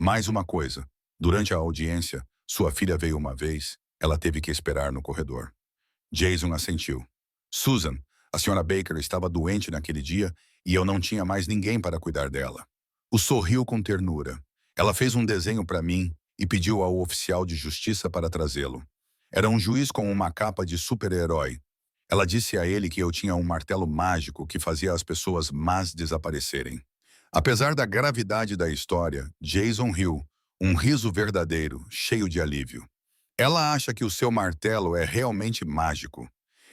Mais uma coisa. Durante a audiência, sua filha veio uma vez, ela teve que esperar no corredor. Jason assentiu. Susan, a senhora Baker estava doente naquele dia e eu não tinha mais ninguém para cuidar dela. O sorriu com ternura. Ela fez um desenho para mim e pediu ao oficial de justiça para trazê-lo. Era um juiz com uma capa de super-herói. Ela disse a ele que eu tinha um martelo mágico que fazia as pessoas más desaparecerem. Apesar da gravidade da história, Jason riu, um riso verdadeiro, cheio de alívio. Ela acha que o seu martelo é realmente mágico.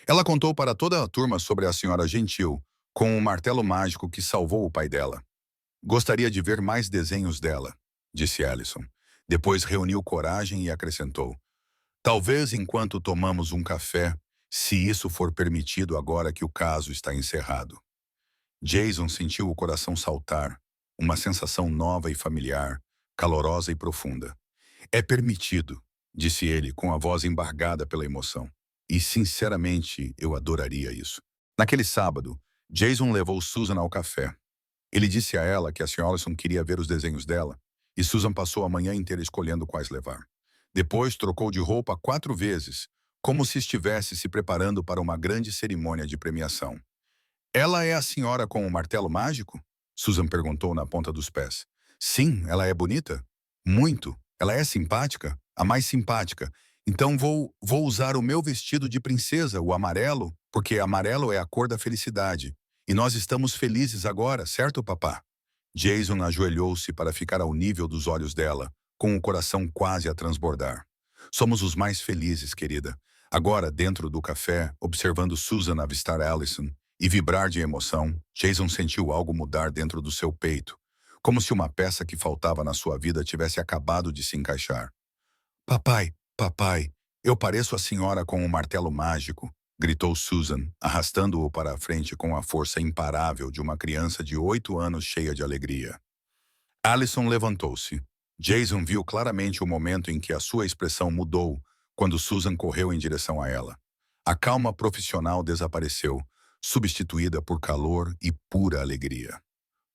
Ela contou para toda a turma sobre a senhora Gentil, com o martelo mágico que salvou o pai dela. Gostaria de ver mais desenhos dela, disse Allison. Depois reuniu coragem e acrescentou. Talvez enquanto tomamos um café, se isso for permitido agora que o caso está encerrado. Jason sentiu o coração saltar, uma sensação nova e familiar, calorosa e profunda. É permitido, disse ele com a voz embargada pela emoção. E, sinceramente, eu adoraria isso. Naquele sábado, Jason levou Susan ao café. Ele disse a ela que a Sra. Allison queria ver os desenhos dela, e Susan passou a manhã inteira escolhendo quais levar. Depois trocou de roupa 4 vezes, como se estivesse se preparando para uma grande cerimônia de premiação. Ela é a senhora com o martelo mágico? Susan perguntou na ponta dos pés. Sim, ela é bonita? Muito. Ela é simpática? A mais simpática. Então vou usar o meu vestido de princesa, o amarelo, porque amarelo é a cor da felicidade. E nós estamos felizes agora, certo, papá? Jason ajoelhou-se para ficar ao nível dos olhos dela, com o coração quase a transbordar. Somos os mais felizes, querida. Agora, dentro do café, observando Susan avistar Allison e vibrar de emoção, Jason sentiu algo mudar dentro do seu peito, como se uma peça que faltava na sua vida tivesse acabado de se encaixar. Papai, papai, eu pareço a senhora com o martelo mágico, gritou Susan, arrastando-o para a frente com a força imparável de uma criança de 8 anos cheia de alegria. Allison levantou-se. Jason viu claramente o momento em que a sua expressão mudou quando Susan correu em direção a ela. A calma profissional desapareceu, substituída por calor e pura alegria.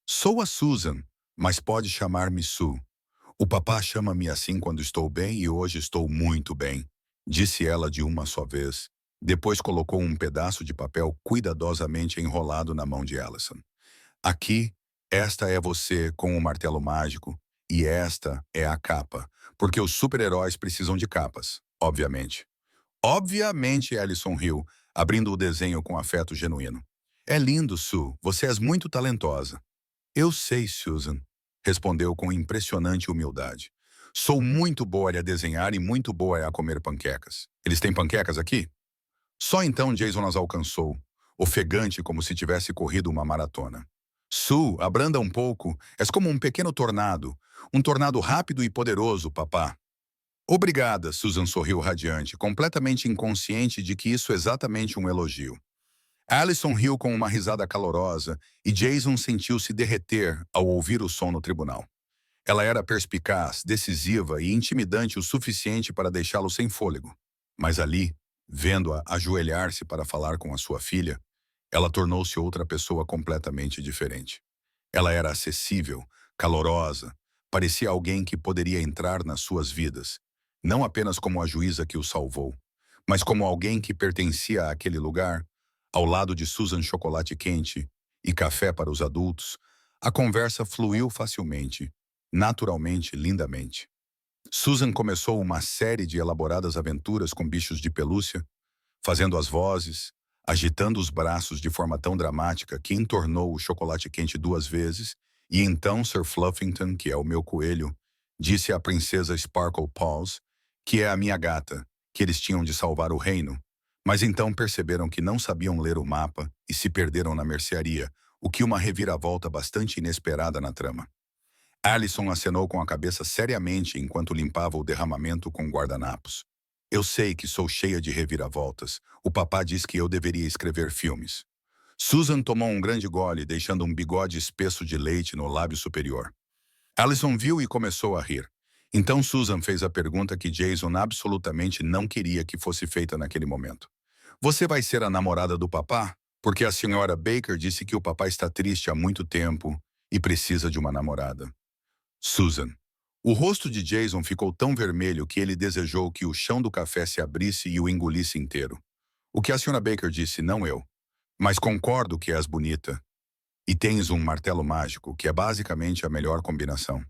Sou a Susan, mas pode chamar-me Sue. O papá chama-me assim quando estou bem e hoje estou muito bem, disse ela de uma só vez. Depois colocou um pedaço de papel cuidadosamente enrolado na mão de Allison. Aqui, esta é você com o martelo mágico e esta é a capa, porque os super-heróis precisam de capas, obviamente. Obviamente, Ellison riu, abrindo o desenho com afeto genuíno. É lindo, Sue. Você és muito talentosa. Eu sei, Susan, respondeu com impressionante humildade. Sou muito boa a desenhar e muito boa a comer panquecas. Eles têm panquecas aqui? Só então Jason as alcançou, ofegante como se tivesse corrido uma maratona. Sue, abranda um pouco, és como um tornado rápido e poderoso, papá. Obrigada, Susan sorriu radiante, completamente inconsciente de que isso é exatamente um elogio. Allison riu com uma risada calorosa e Jason sentiu-se derreter ao ouvir o som no tribunal. Ela era perspicaz, decisiva e intimidante o suficiente para deixá-lo sem fôlego. Mas ali, vendo-a ajoelhar-se para falar com a sua filha, ela tornou-se outra pessoa completamente diferente. Ela era acessível, calorosa, parecia alguém que poderia entrar nas suas vidas, não apenas como a juíza que o salvou, mas como alguém que pertencia àquele lugar, ao lado de Susan chocolate quente e café para os adultos. A conversa fluiu facilmente, naturalmente, lindamente. Susan começou uma série de elaboradas aventuras com bichos de pelúcia, fazendo as vozes, agitando os braços de forma tão dramática que entornou o chocolate quente 2 vezes, e então Sir Fluffington, que é o meu coelho, disse à princesa Sparkle Paws, que é a minha gata, que eles tinham de salvar o reino, mas então perceberam que não sabiam ler o mapa e se perderam na mercearia, o que uma reviravolta bastante inesperada na trama. Allison acenou com a cabeça seriamente enquanto limpava o derramamento com guardanapos. Eu sei que sou cheia de reviravoltas. O papá diz que eu deveria escrever filmes. Susan tomou um grande gole, deixando um bigode espesso de leite no lábio superior. Allison viu e começou a rir. Então Susan fez a pergunta que Jason absolutamente não queria que fosse feita naquele momento. Você vai ser a namorada do papá? Porque a senhora Baker disse que o papá está triste há muito tempo e precisa de uma namorada. Susan. O rosto de Jason ficou tão vermelho que ele desejou que o chão do café se abrisse e o engolisse inteiro. O que a Sra. Baker disse, não eu. Mas concordo que és bonita. E tens um martelo mágico, que é basicamente a melhor combinação.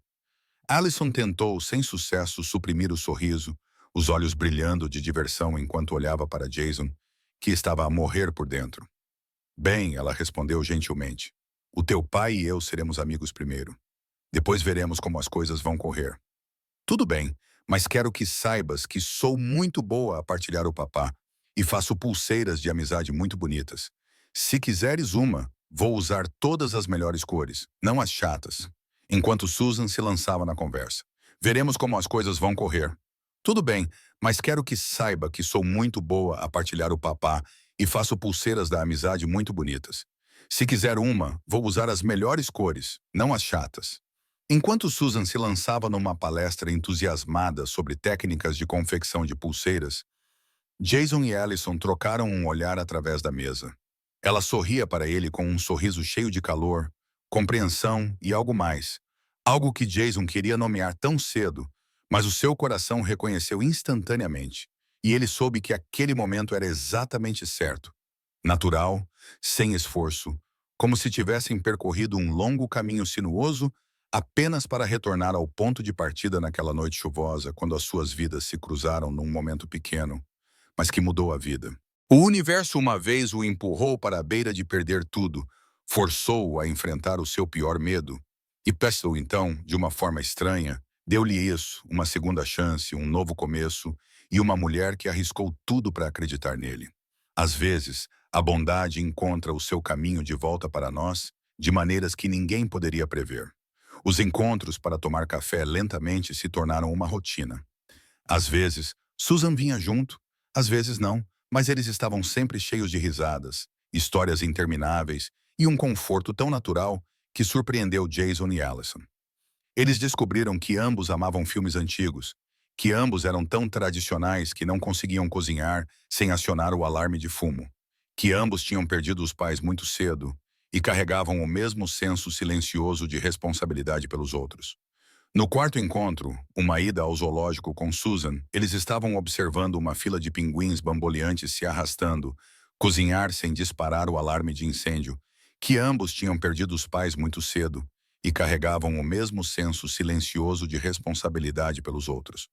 Allison tentou, sem sucesso, suprimir o sorriso, os olhos brilhando de diversão enquanto olhava para Jason, que estava a morrer por dentro. Bem, ela respondeu gentilmente. O teu pai e eu seremos amigos primeiro. Depois veremos como as coisas vão correr. Tudo bem, mas quero que saibas que sou muito boa a partilhar o papá e faço pulseiras de amizade muito bonitas. Se quiseres uma, vou usar todas as melhores cores, não as chatas. Enquanto Susan se lançava na conversa. Veremos como as coisas vão correr. Tudo bem, mas quero que saiba que sou muito boa a partilhar o papá e faço pulseiras da amizade muito bonitas. Se quiser uma, vou usar as melhores cores, não as chatas. Enquanto Susan se lançava numa palestra entusiasmada sobre técnicas de confecção de pulseiras, Jason e Allison trocaram um olhar através da mesa. Ela sorria para ele com um sorriso cheio de calor, compreensão e algo mais. Algo que Jason queria nomear tão cedo, mas o seu coração reconheceu instantaneamente. E ele soube que aquele momento era exatamente certo. Natural, sem esforço, como se tivessem percorrido um longo caminho sinuoso apenas para retornar ao ponto de partida naquela noite chuvosa, quando as suas vidas se cruzaram num momento pequeno, mas que mudou a vida. O universo uma vez o empurrou para a beira de perder tudo, forçou-o a enfrentar o seu pior medo, e Pestle, então, de uma forma estranha, deu-lhe isso, uma segunda chance, um novo começo, e uma mulher que arriscou tudo para acreditar nele. Às vezes, a bondade encontra o seu caminho de volta para nós, de maneiras que ninguém poderia prever. Os encontros para tomar café lentamente se tornaram uma rotina. Às vezes, Susan vinha junto, às vezes não, mas eles estavam sempre cheios de risadas, histórias intermináveis e um conforto tão natural que surpreendeu Jason e Allison. Eles descobriram que ambos amavam filmes antigos, que ambos eram tão tradicionais que não conseguiam cozinhar sem acionar o alarme de fumo, que ambos tinham perdido os pais muito cedo e carregavam o mesmo senso silencioso de responsabilidade pelos outros. No quarto encontro, uma ida ao zoológico com Susan, eles estavam observando uma fila de pinguins bamboleantes se arrastando, cozinhar sem disparar o alarme de incêndio, que ambos tinham perdido os pais muito cedo e carregavam o mesmo senso silencioso de responsabilidade pelos outros.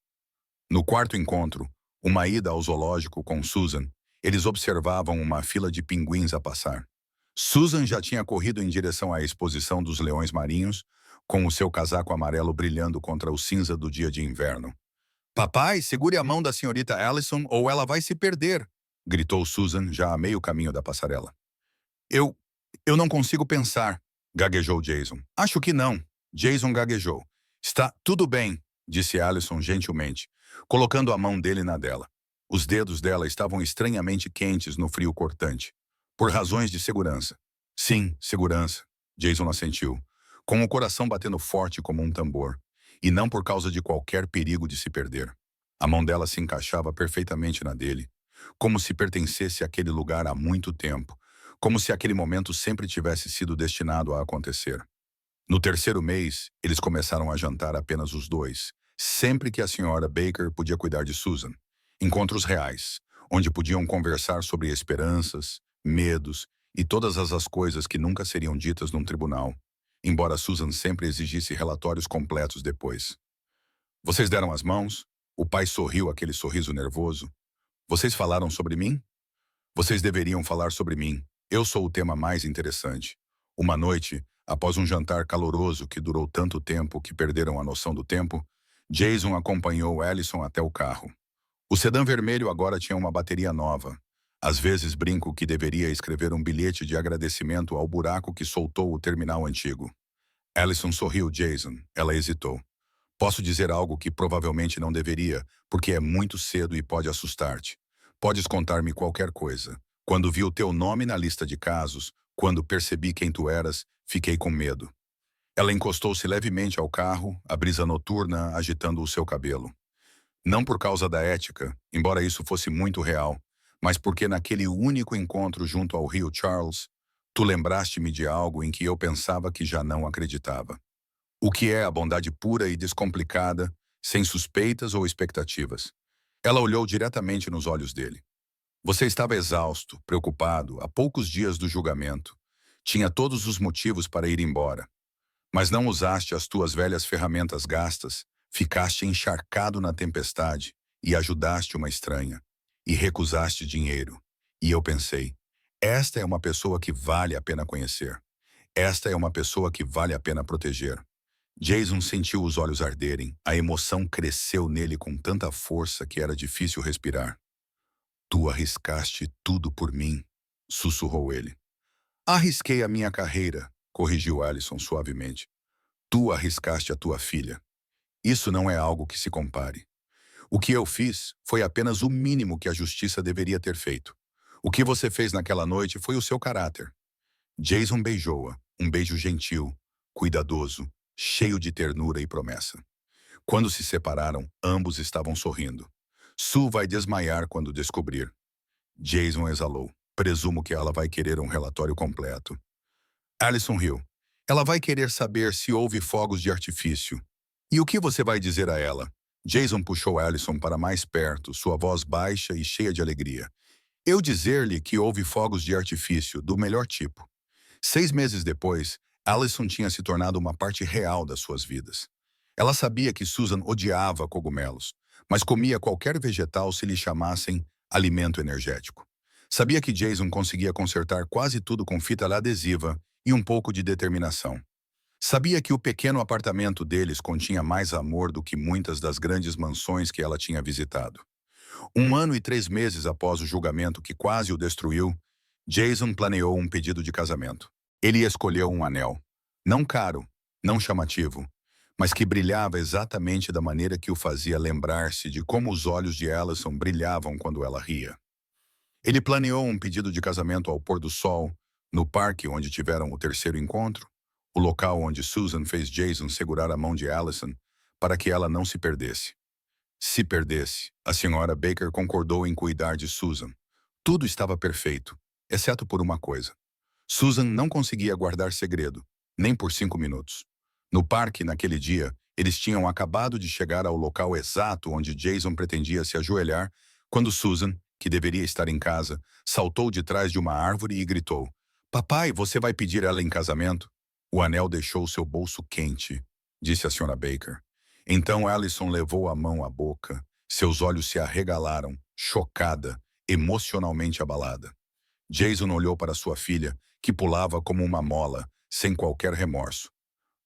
No quarto encontro, Uma ida ao zoológico com Susan, eles observavam uma fila de pinguins a passar. Susan já tinha corrido em direção à exposição dos leões marinhos, com o seu casaco amarelo brilhando contra o cinza do dia de inverno. Papai, segure a mão da senhorita Allison ou ela vai se perder, gritou Susan já a meio caminho da passarela. Eu, eu não consigo pensar, gaguejou Jason. Acho que não. Jason gaguejou. Está tudo bem, disse Allison gentilmente, colocando a mão dele na dela. Os dedos dela estavam estranhamente quentes no frio cortante. Por razões de segurança. Sim, segurança, Jason assentiu, com o coração batendo forte como um tambor, e não por causa de qualquer perigo de se perder. A mão dela se encaixava perfeitamente na dele, como se pertencesse àquele lugar há muito tempo, como se aquele momento sempre tivesse sido destinado a acontecer. No terceiro mês, eles começaram a jantar apenas os dois, sempre que a senhora Baker podia cuidar de Susan. Encontros reais, onde podiam conversar sobre esperanças, medos e todas as coisas que nunca seriam ditas num tribunal, embora Susan sempre exigisse relatórios completos depois. Vocês deram as mãos? O pai sorriu aquele sorriso nervoso. Vocês falaram sobre mim? Vocês deveriam falar sobre mim. Eu sou o tema mais interessante. Uma noite, após um jantar caloroso que durou tanto tempo que perderam a noção do tempo, Jason acompanhou Allison até o carro. O sedã vermelho agora tinha uma bateria nova. Às vezes brinco que deveria escrever um bilhete de agradecimento ao buraco que soltou o terminal antigo. Allison sorriu Jason. Ela hesitou. Posso dizer algo que provavelmente não deveria, porque é muito cedo e pode assustar-te. Podes contar-me qualquer coisa. Quando vi o teu nome na lista de casos, quando percebi quem tu eras, fiquei com medo. Ela encostou-se levemente ao carro, a brisa noturna agitando o seu cabelo. Não por causa da ética, embora isso fosse muito real, mas porque naquele único encontro junto ao rio Charles, tu lembraste-me de algo em que eu pensava que já não acreditava. O que é a bondade pura e descomplicada, sem suspeitas ou expectativas. Ela olhou diretamente nos olhos dele. Você estava exausto, preocupado, há poucos dias do julgamento. Tinha todos os motivos para ir embora. Mas não usaste as tuas velhas ferramentas gastas, ficaste encharcado na tempestade e ajudaste uma estranha. E recusaste dinheiro. E eu pensei, esta é uma pessoa que vale a pena conhecer. Esta é uma pessoa que vale a pena proteger. Jason sentiu os olhos arderem. A emoção cresceu nele com tanta força que era difícil respirar. Tu arriscaste tudo por mim, sussurrou ele. Arrisquei a minha carreira, corrigiu Allison suavemente. Tu arriscaste a tua filha. Isso não é algo que se compare. O que eu fiz foi apenas o mínimo que a justiça deveria ter feito. O que você fez naquela noite foi o seu caráter. Jason beijou-a, um beijo gentil, cuidadoso, cheio de ternura e promessa. Quando se separaram, ambos estavam sorrindo. Sue vai desmaiar quando descobrir. Jason exalou. Presumo que ela vai querer um relatório completo. Allison riu. Ela vai querer saber se houve fogos de artifício. E o que você vai dizer a ela? Jason puxou Allison para mais perto, sua voz baixa e cheia de alegria. Eu dizer-lhe que houve fogos de artifício, do melhor tipo. 6 meses depois, Allison tinha se tornado uma parte real das suas vidas. Ela sabia que Susan odiava cogumelos, mas comia qualquer vegetal se lhe chamassem alimento energético. Sabia que Jason conseguia consertar quase tudo com fita adesiva e um pouco de determinação. Sabia que o pequeno apartamento deles continha mais amor do que muitas das grandes mansões que ela tinha visitado. 1 ano e 3 meses após o julgamento que quase o destruiu, Jason planeou um pedido de casamento. Ele escolheu um anel. Não caro, não chamativo, mas que brilhava exatamente da maneira que o fazia lembrar-se de como os olhos de Allison brilhavam quando ela ria. Ele planeou um pedido de casamento ao pôr do sol, no parque onde tiveram o terceiro encontro, o local onde Susan fez Jason segurar a mão de Allison para que ela não se perdesse. Se perdesse, a senhora Baker concordou em cuidar de Susan. Tudo estava perfeito, exceto por uma coisa. Susan não conseguia guardar segredo, nem por 5 minutos. No parque, naquele dia, eles tinham acabado de chegar ao local exato onde Jason pretendia se ajoelhar, quando Susan, que deveria estar em casa, saltou de trás de uma árvore e gritou: Papai, você vai pedir ela em casamento? O anel deixou seu bolso quente, disse a senhora Baker. Então Allison levou a mão à boca, Seus olhos se arregalaram, chocada, emocionalmente abalada. Jason olhou para sua filha, que pulava como uma mola, sem qualquer remorso.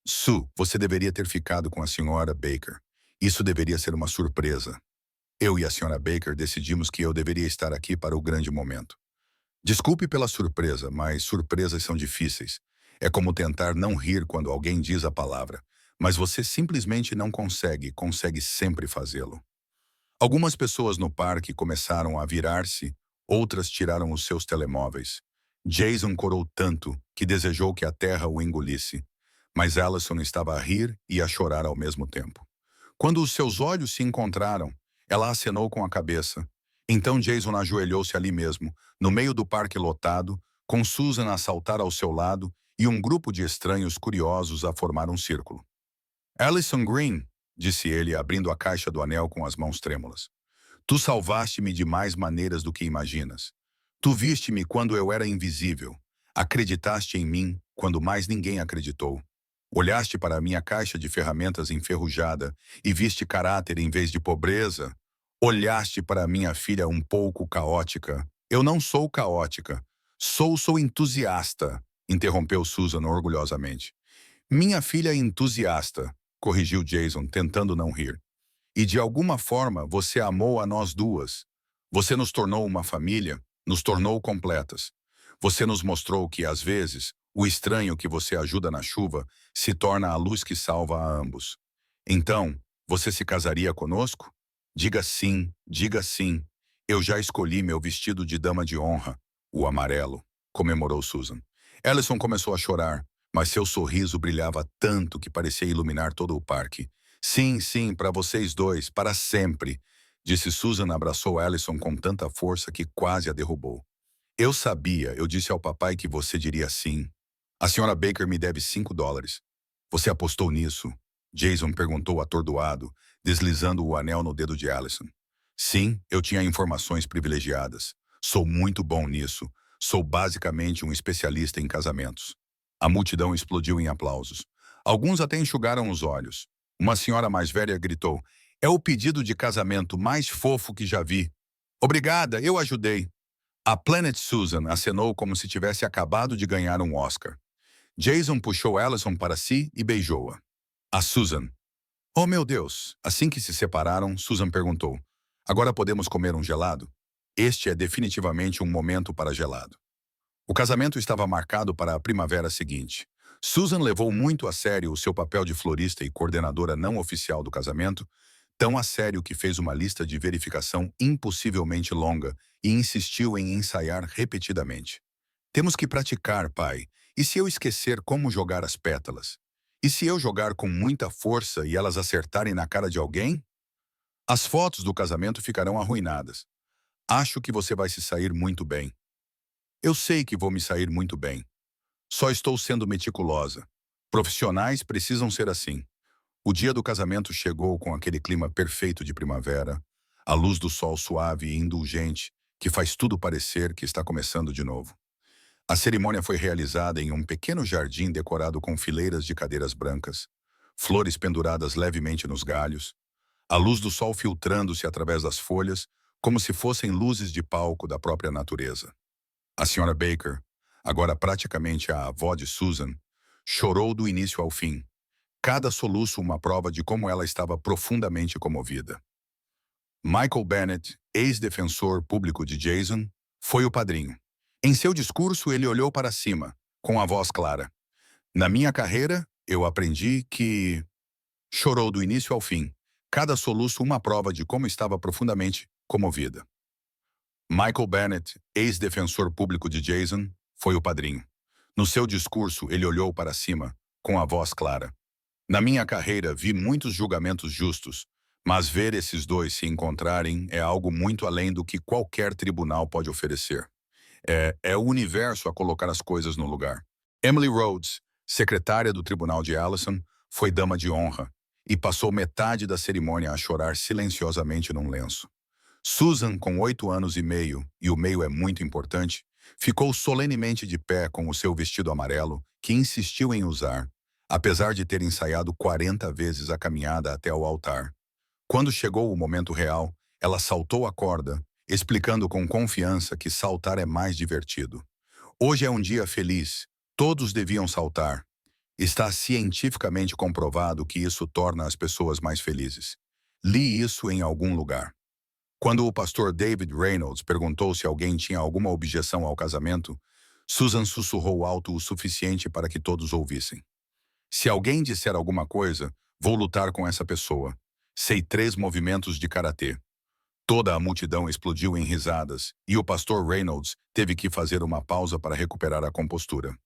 Sue, você deveria ter ficado com a senhora Baker. Isso deveria ser uma surpresa. Eu e a senhora Baker decidimos que eu deveria estar aqui para o grande momento. Desculpe pela surpresa, mas surpresas são difíceis. É como tentar não rir quando alguém diz a palavra, mas você simplesmente não consegue sempre fazê-lo. Algumas pessoas no parque começaram a virar-se, outras tiraram os seus telemóveis. Jason corou tanto que desejou que a terra o engolisse, mas Allison estava a rir e a chorar ao mesmo tempo. Quando os seus olhos se encontraram, ela acenou com a cabeça. Então Jason ajoelhou-se ali mesmo, no meio do parque lotado, com Susan a saltar ao seu lado e um grupo de estranhos curiosos a formar um círculo. Allison Green, disse ele, abrindo a caixa do anel com as mãos trêmulas. Tu salvaste-me de mais maneiras do que imaginas. Tu viste-me quando eu era invisível. Acreditaste em mim quando mais ninguém acreditou. Olhaste para a minha caixa de ferramentas enferrujada e viste caráter em vez de pobreza. Olhaste para a minha filha um pouco caótica. Eu não sou caótica. Sou entusiasta, interrompeu Susan orgulhosamente. Minha filha é entusiasta, corrigiu Jason, tentando não rir. E de alguma forma você amou a nós duas. Você nos tornou uma família, nos tornou completas. Você nos mostrou que, às vezes, o estranho que você ajuda na chuva se torna a luz que salva a ambos. Então, você se casaria conosco? Diga sim, diga sim. Eu já escolhi meu vestido de dama de honra, o amarelo, comemorou Susan. Allison começou a chorar, mas seu sorriso brilhava tanto que parecia iluminar todo o parque. Sim, sim, para vocês dois, para sempre, disse Susan, abraçou Allison com tanta força que quase a derrubou. Eu sabia, eu disse ao papai que você diria sim. A senhora Baker me deve $5. Você apostou nisso? Jason perguntou atordoado, deslizando o anel no dedo de Allison. Sim, eu tinha informações privilegiadas. Sou muito bom nisso. Sou basicamente um especialista em casamentos. A multidão explodiu em aplausos. Alguns até enxugaram os olhos. Uma senhora mais velha gritou, é o pedido de casamento mais fofo que já vi. Obrigada, eu ajudei. A Planet Susan acenou como se tivesse acabado de ganhar um Oscar. Jason puxou Allison para si e beijou-a. A Susan. Oh, meu Deus! Assim que se separaram, Susan perguntou, agora podemos comer um gelado? Este é definitivamente um momento para gelado. O casamento estava marcado para a primavera seguinte. Susan levou muito a sério o seu papel de florista e coordenadora não oficial do casamento, tão a sério que fez uma lista de verificação impossivelmente longa e insistiu em ensaiar repetidamente. Temos que praticar, pai. E se eu esquecer como jogar as pétalas? E se eu jogar com muita força e elas acertarem na cara de alguém? As fotos do casamento ficarão arruinadas. Acho que você vai se sair muito bem. Eu sei que vou me sair muito bem. Só estou sendo meticulosa. Profissionais precisam ser assim. O dia do casamento chegou com aquele clima perfeito de primavera, a luz do sol suave e indulgente, que faz tudo parecer que está começando de novo. A cerimônia foi realizada em um pequeno jardim decorado com fileiras de cadeiras brancas, flores penduradas levemente nos galhos, a luz do sol filtrando-se através das folhas, como se fossem luzes de palco da própria natureza. A senhora Baker, agora praticamente a avó de Susan, chorou do início ao fim, cada soluço uma prova de como ela estava profundamente comovida. Michael Bennett, ex-defensor público de Jason, foi o padrinho. Em seu discurso, ele olhou para cima, com a voz clara. Na minha carreira, eu aprendi que... Chorou do início ao fim, cada soluço uma prova de como estava profundamente comovida. Michael Bennett, ex-defensor público de Jason, foi o padrinho. No seu discurso, ele olhou para cima, com a voz clara. Na minha carreira, vi muitos julgamentos justos, mas ver esses dois se encontrarem é algo muito além do que qualquer tribunal pode oferecer. É o universo a colocar as coisas no lugar. Emily Rhodes, secretária do tribunal de Allison, foi dama de honra e passou metade da cerimônia a chorar silenciosamente num lenço. Susan, com 8 anos e meio, e o meio é muito importante, ficou solenemente de pé com o seu vestido amarelo, que insistiu em usar, apesar de ter ensaiado 40 vezes a caminhada até o altar. Quando chegou o momento real, Ela saltou a corda, explicando com confiança que saltar é mais divertido. Hoje é um dia feliz. Todos deviam saltar. Está cientificamente comprovado que isso torna as pessoas mais felizes. Li isso em algum lugar. Quando o pastor David Reynolds perguntou se alguém tinha alguma objeção ao casamento, Susan sussurrou alto o suficiente para que todos ouvissem. Se alguém disser alguma coisa, vou lutar com essa pessoa. Sei 3 movimentos de karatê. Toda a multidão explodiu em risadas, e o pastor Reynolds teve que fazer uma pausa para recuperar a compostura.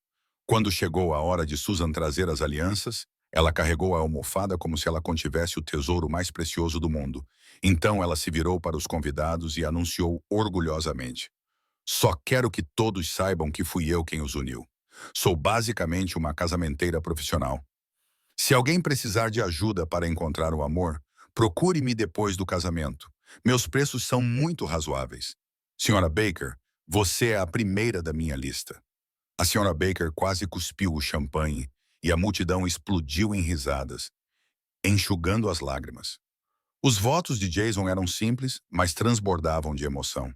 Quando chegou a hora de Susan trazer as alianças, ela carregou a almofada como se ela contivesse o tesouro mais precioso do mundo. Então ela se virou para os convidados e anunciou orgulhosamente: Só quero que todos saibam que fui eu quem os uniu. Sou basicamente uma casamenteira profissional. Se alguém precisar de ajuda para encontrar o amor, procure-me depois do casamento. Meus preços são muito razoáveis. Senhora Baker, você é a primeira da minha lista. A senhora Baker quase cuspiu o champanhe e a multidão explodiu em risadas, enxugando as lágrimas. Os votos de Jason eram simples, mas transbordavam de emoção.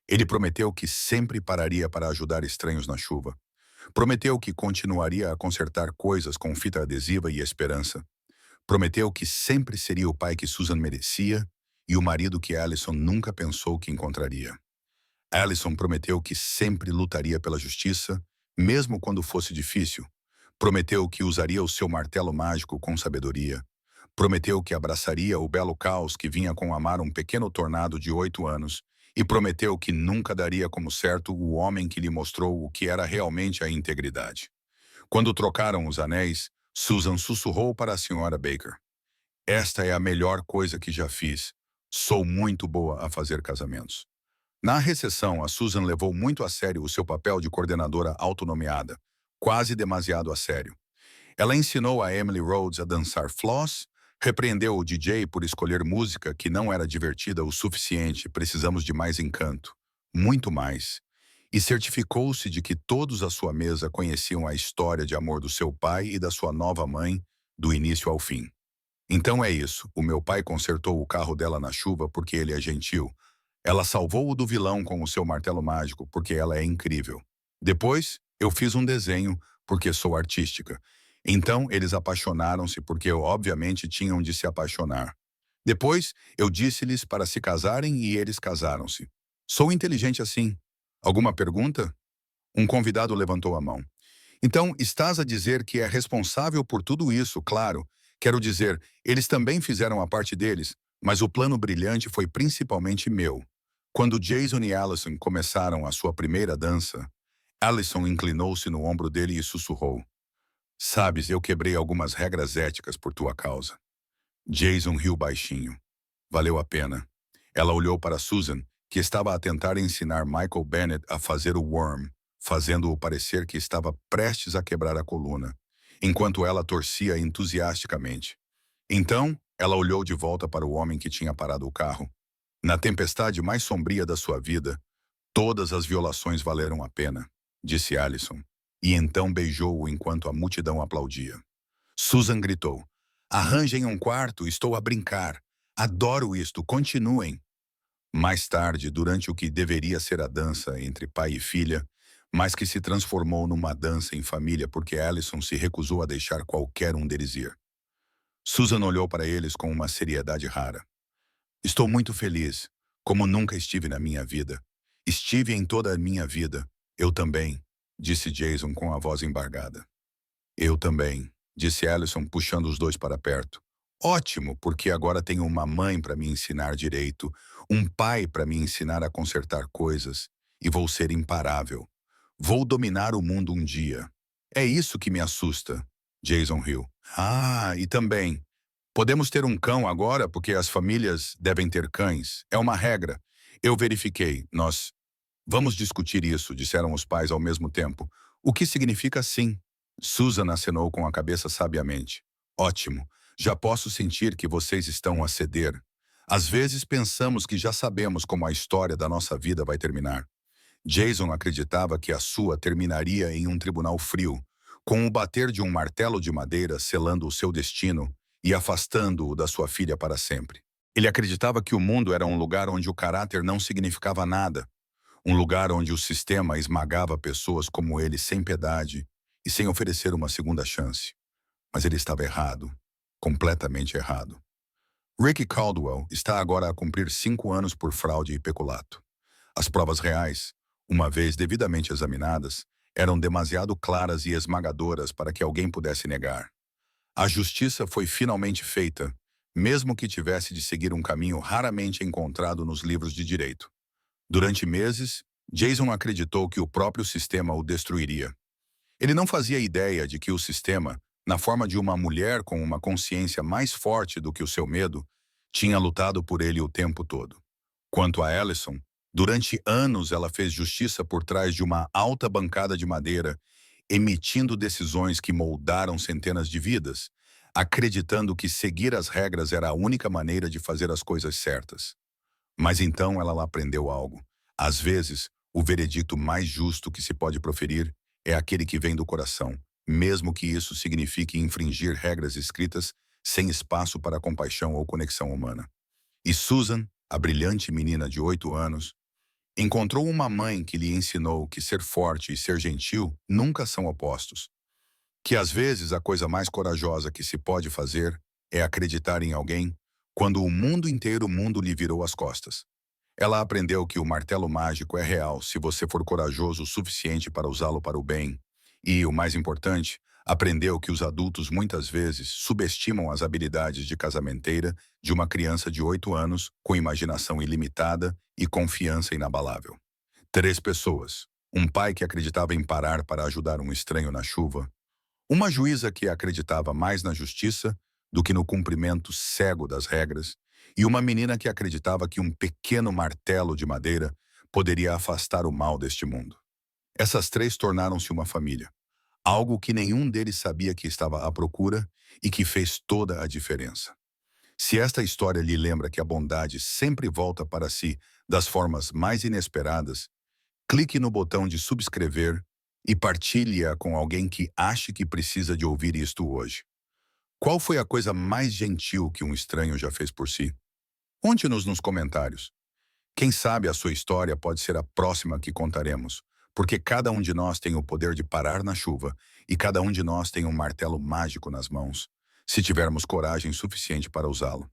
Ele prometeu que sempre pararia para ajudar estranhos na chuva. Prometeu que continuaria a consertar coisas com fita adesiva e esperança. Prometeu que sempre seria o pai que Susan merecia e o marido que Allison nunca pensou que encontraria. Allison prometeu que sempre lutaria pela justiça, mesmo quando fosse difícil. Prometeu que usaria o seu martelo mágico com sabedoria. Prometeu que abraçaria o belo caos que vinha com amar um pequeno tornado de 8 anos. E prometeu que nunca daria como certo o homem que lhe mostrou o que era realmente a integridade. Quando trocaram os anéis, Susan sussurrou para a senhora Baker: Esta é a melhor coisa que já fiz. Sou muito boa a fazer casamentos. Na recepção, a Susan levou muito a sério o seu papel de coordenadora autonomeada, quase demasiado a sério. Ela ensinou a Emily Rhodes a dançar floss, repreendeu o DJ por escolher música que não era divertida o suficiente, precisamos de mais encanto, muito mais, e certificou-se de que todos à sua mesa conheciam a história de amor do seu pai e da sua nova mãe, do início ao fim. Então é isso, o meu pai consertou o carro dela na chuva porque ele é gentil. Ela salvou-o do vilão com o seu martelo mágico, porque ela é incrível. Depois, eu fiz um desenho, porque sou artística. Então, eles apaixonaram-se porque, obviamente, tinham de se apaixonar. Depois, eu disse-lhes para se casarem e eles casaram-se. Sou inteligente assim. Alguma pergunta? Um convidado levantou a mão. Então, estás a dizer que é responsável por tudo isso, claro. Quero dizer, eles também fizeram a parte deles, mas o plano brilhante foi principalmente meu. Quando Jason e Allison começaram a sua primeira dança, Allison inclinou-se no ombro dele e sussurrou: Sabes, eu quebrei algumas regras éticas por tua causa. Jason riu baixinho. Valeu a pena. Ela olhou para Susan, que estava a tentar ensinar Michael Bennett a fazer o worm, fazendo-o parecer que estava prestes a quebrar a coluna, enquanto ela torcia entusiasticamente. Então, ela olhou de volta para o homem que tinha parado o carro. Na tempestade mais sombria da sua vida, todas as violações valeram a pena, disse Allison, e então beijou-o enquanto a multidão aplaudia. Susan gritou: Arranjem um quarto, estou a brincar. Adoro isto, continuem. Mais tarde, durante o que deveria ser a dança entre pai e filha, mas que se transformou numa dança em família porque Allison se recusou a deixar qualquer um deles ir. Susan olhou para eles com uma seriedade rara. Estou muito feliz, como nunca estive na minha vida. Estive em toda a minha vida. Eu também, disse Jason com a voz embargada. Eu também, disse Allison puxando os dois para perto. Ótimo, porque agora tenho uma mãe para me ensinar direito, um pai para me ensinar a consertar coisas, e vou ser imparável. Vou dominar o mundo um dia. É isso que me assusta. Jason riu. Ah, e também, podemos ter um cão agora porque as famílias devem ter cães. É uma regra. Eu verifiquei. Nós vamos discutir isso, disseram os pais ao mesmo tempo. O que significa sim? Susan acenou com a cabeça sabiamente. Ótimo. Já posso sentir que vocês estão a ceder. Às vezes pensamos que já sabemos como a história da nossa vida vai terminar. Jason acreditava que a sua terminaria em um tribunal frio, com o bater de um martelo de madeira selando o seu destino e afastando-o da sua filha para sempre. Ele acreditava que o mundo era um lugar onde o caráter não significava nada, um lugar onde o sistema esmagava pessoas como ele sem piedade e sem oferecer uma segunda chance. Mas ele estava errado, completamente errado. Ricky Caldwell está agora a cumprir 5 anos por fraude e peculato. As provas reais, uma vez devidamente examinadas, eram demasiado claras e esmagadoras para que alguém pudesse negar. A justiça foi finalmente feita, mesmo que tivesse de seguir um caminho raramente encontrado nos livros de direito. Durante meses, Jason acreditou que o próprio sistema o destruiria. Ele não fazia ideia de que o sistema, na forma de uma mulher com uma consciência mais forte do que o seu medo, tinha lutado por ele o tempo todo. Quanto a Allison, durante anos ela fez justiça por trás de uma alta bancada de madeira, emitindo decisões que moldaram centenas de vidas, acreditando que seguir as regras era a única maneira de fazer as coisas certas. Mas então ela lá aprendeu algo. Às vezes, o veredicto mais justo que se pode proferir é aquele que vem do coração, mesmo que isso signifique infringir regras escritas sem espaço para compaixão ou conexão humana. E Susan, a brilhante menina de 8 anos, encontrou uma mãe que lhe ensinou que ser forte e ser gentil nunca são opostos. Que às vezes a coisa mais corajosa que se pode fazer é acreditar em alguém quando o mundo lhe virou as costas. Ela aprendeu que o martelo mágico é real se você for corajoso o suficiente para usá-lo para o bem. E, o mais importante, aprendeu que os adultos muitas vezes subestimam as habilidades de casamenteira de uma criança de 8 anos com imaginação ilimitada e confiança inabalável. 3 pessoas. Um pai que acreditava em parar para ajudar um estranho na chuva. Uma juíza que acreditava mais na justiça do que no cumprimento cego das regras, e uma menina que acreditava que um pequeno martelo de madeira poderia afastar o mal deste mundo. Essas 3 tornaram-se uma família, algo que nenhum deles sabia que estava à procura e que fez toda a diferença. Se esta história lhe lembra que a bondade sempre volta para si das formas mais inesperadas, clique no botão de subscrever e partilhe-a com alguém que ache que precisa de ouvir isto hoje. Qual foi a coisa mais gentil que um estranho já fez por si? Conte-nos nos comentários. Quem sabe a sua história pode ser a próxima que contaremos, porque cada um de nós tem o poder de parar na chuva e cada um de nós tem um martelo mágico nas mãos, se tivermos coragem suficiente para usá-lo.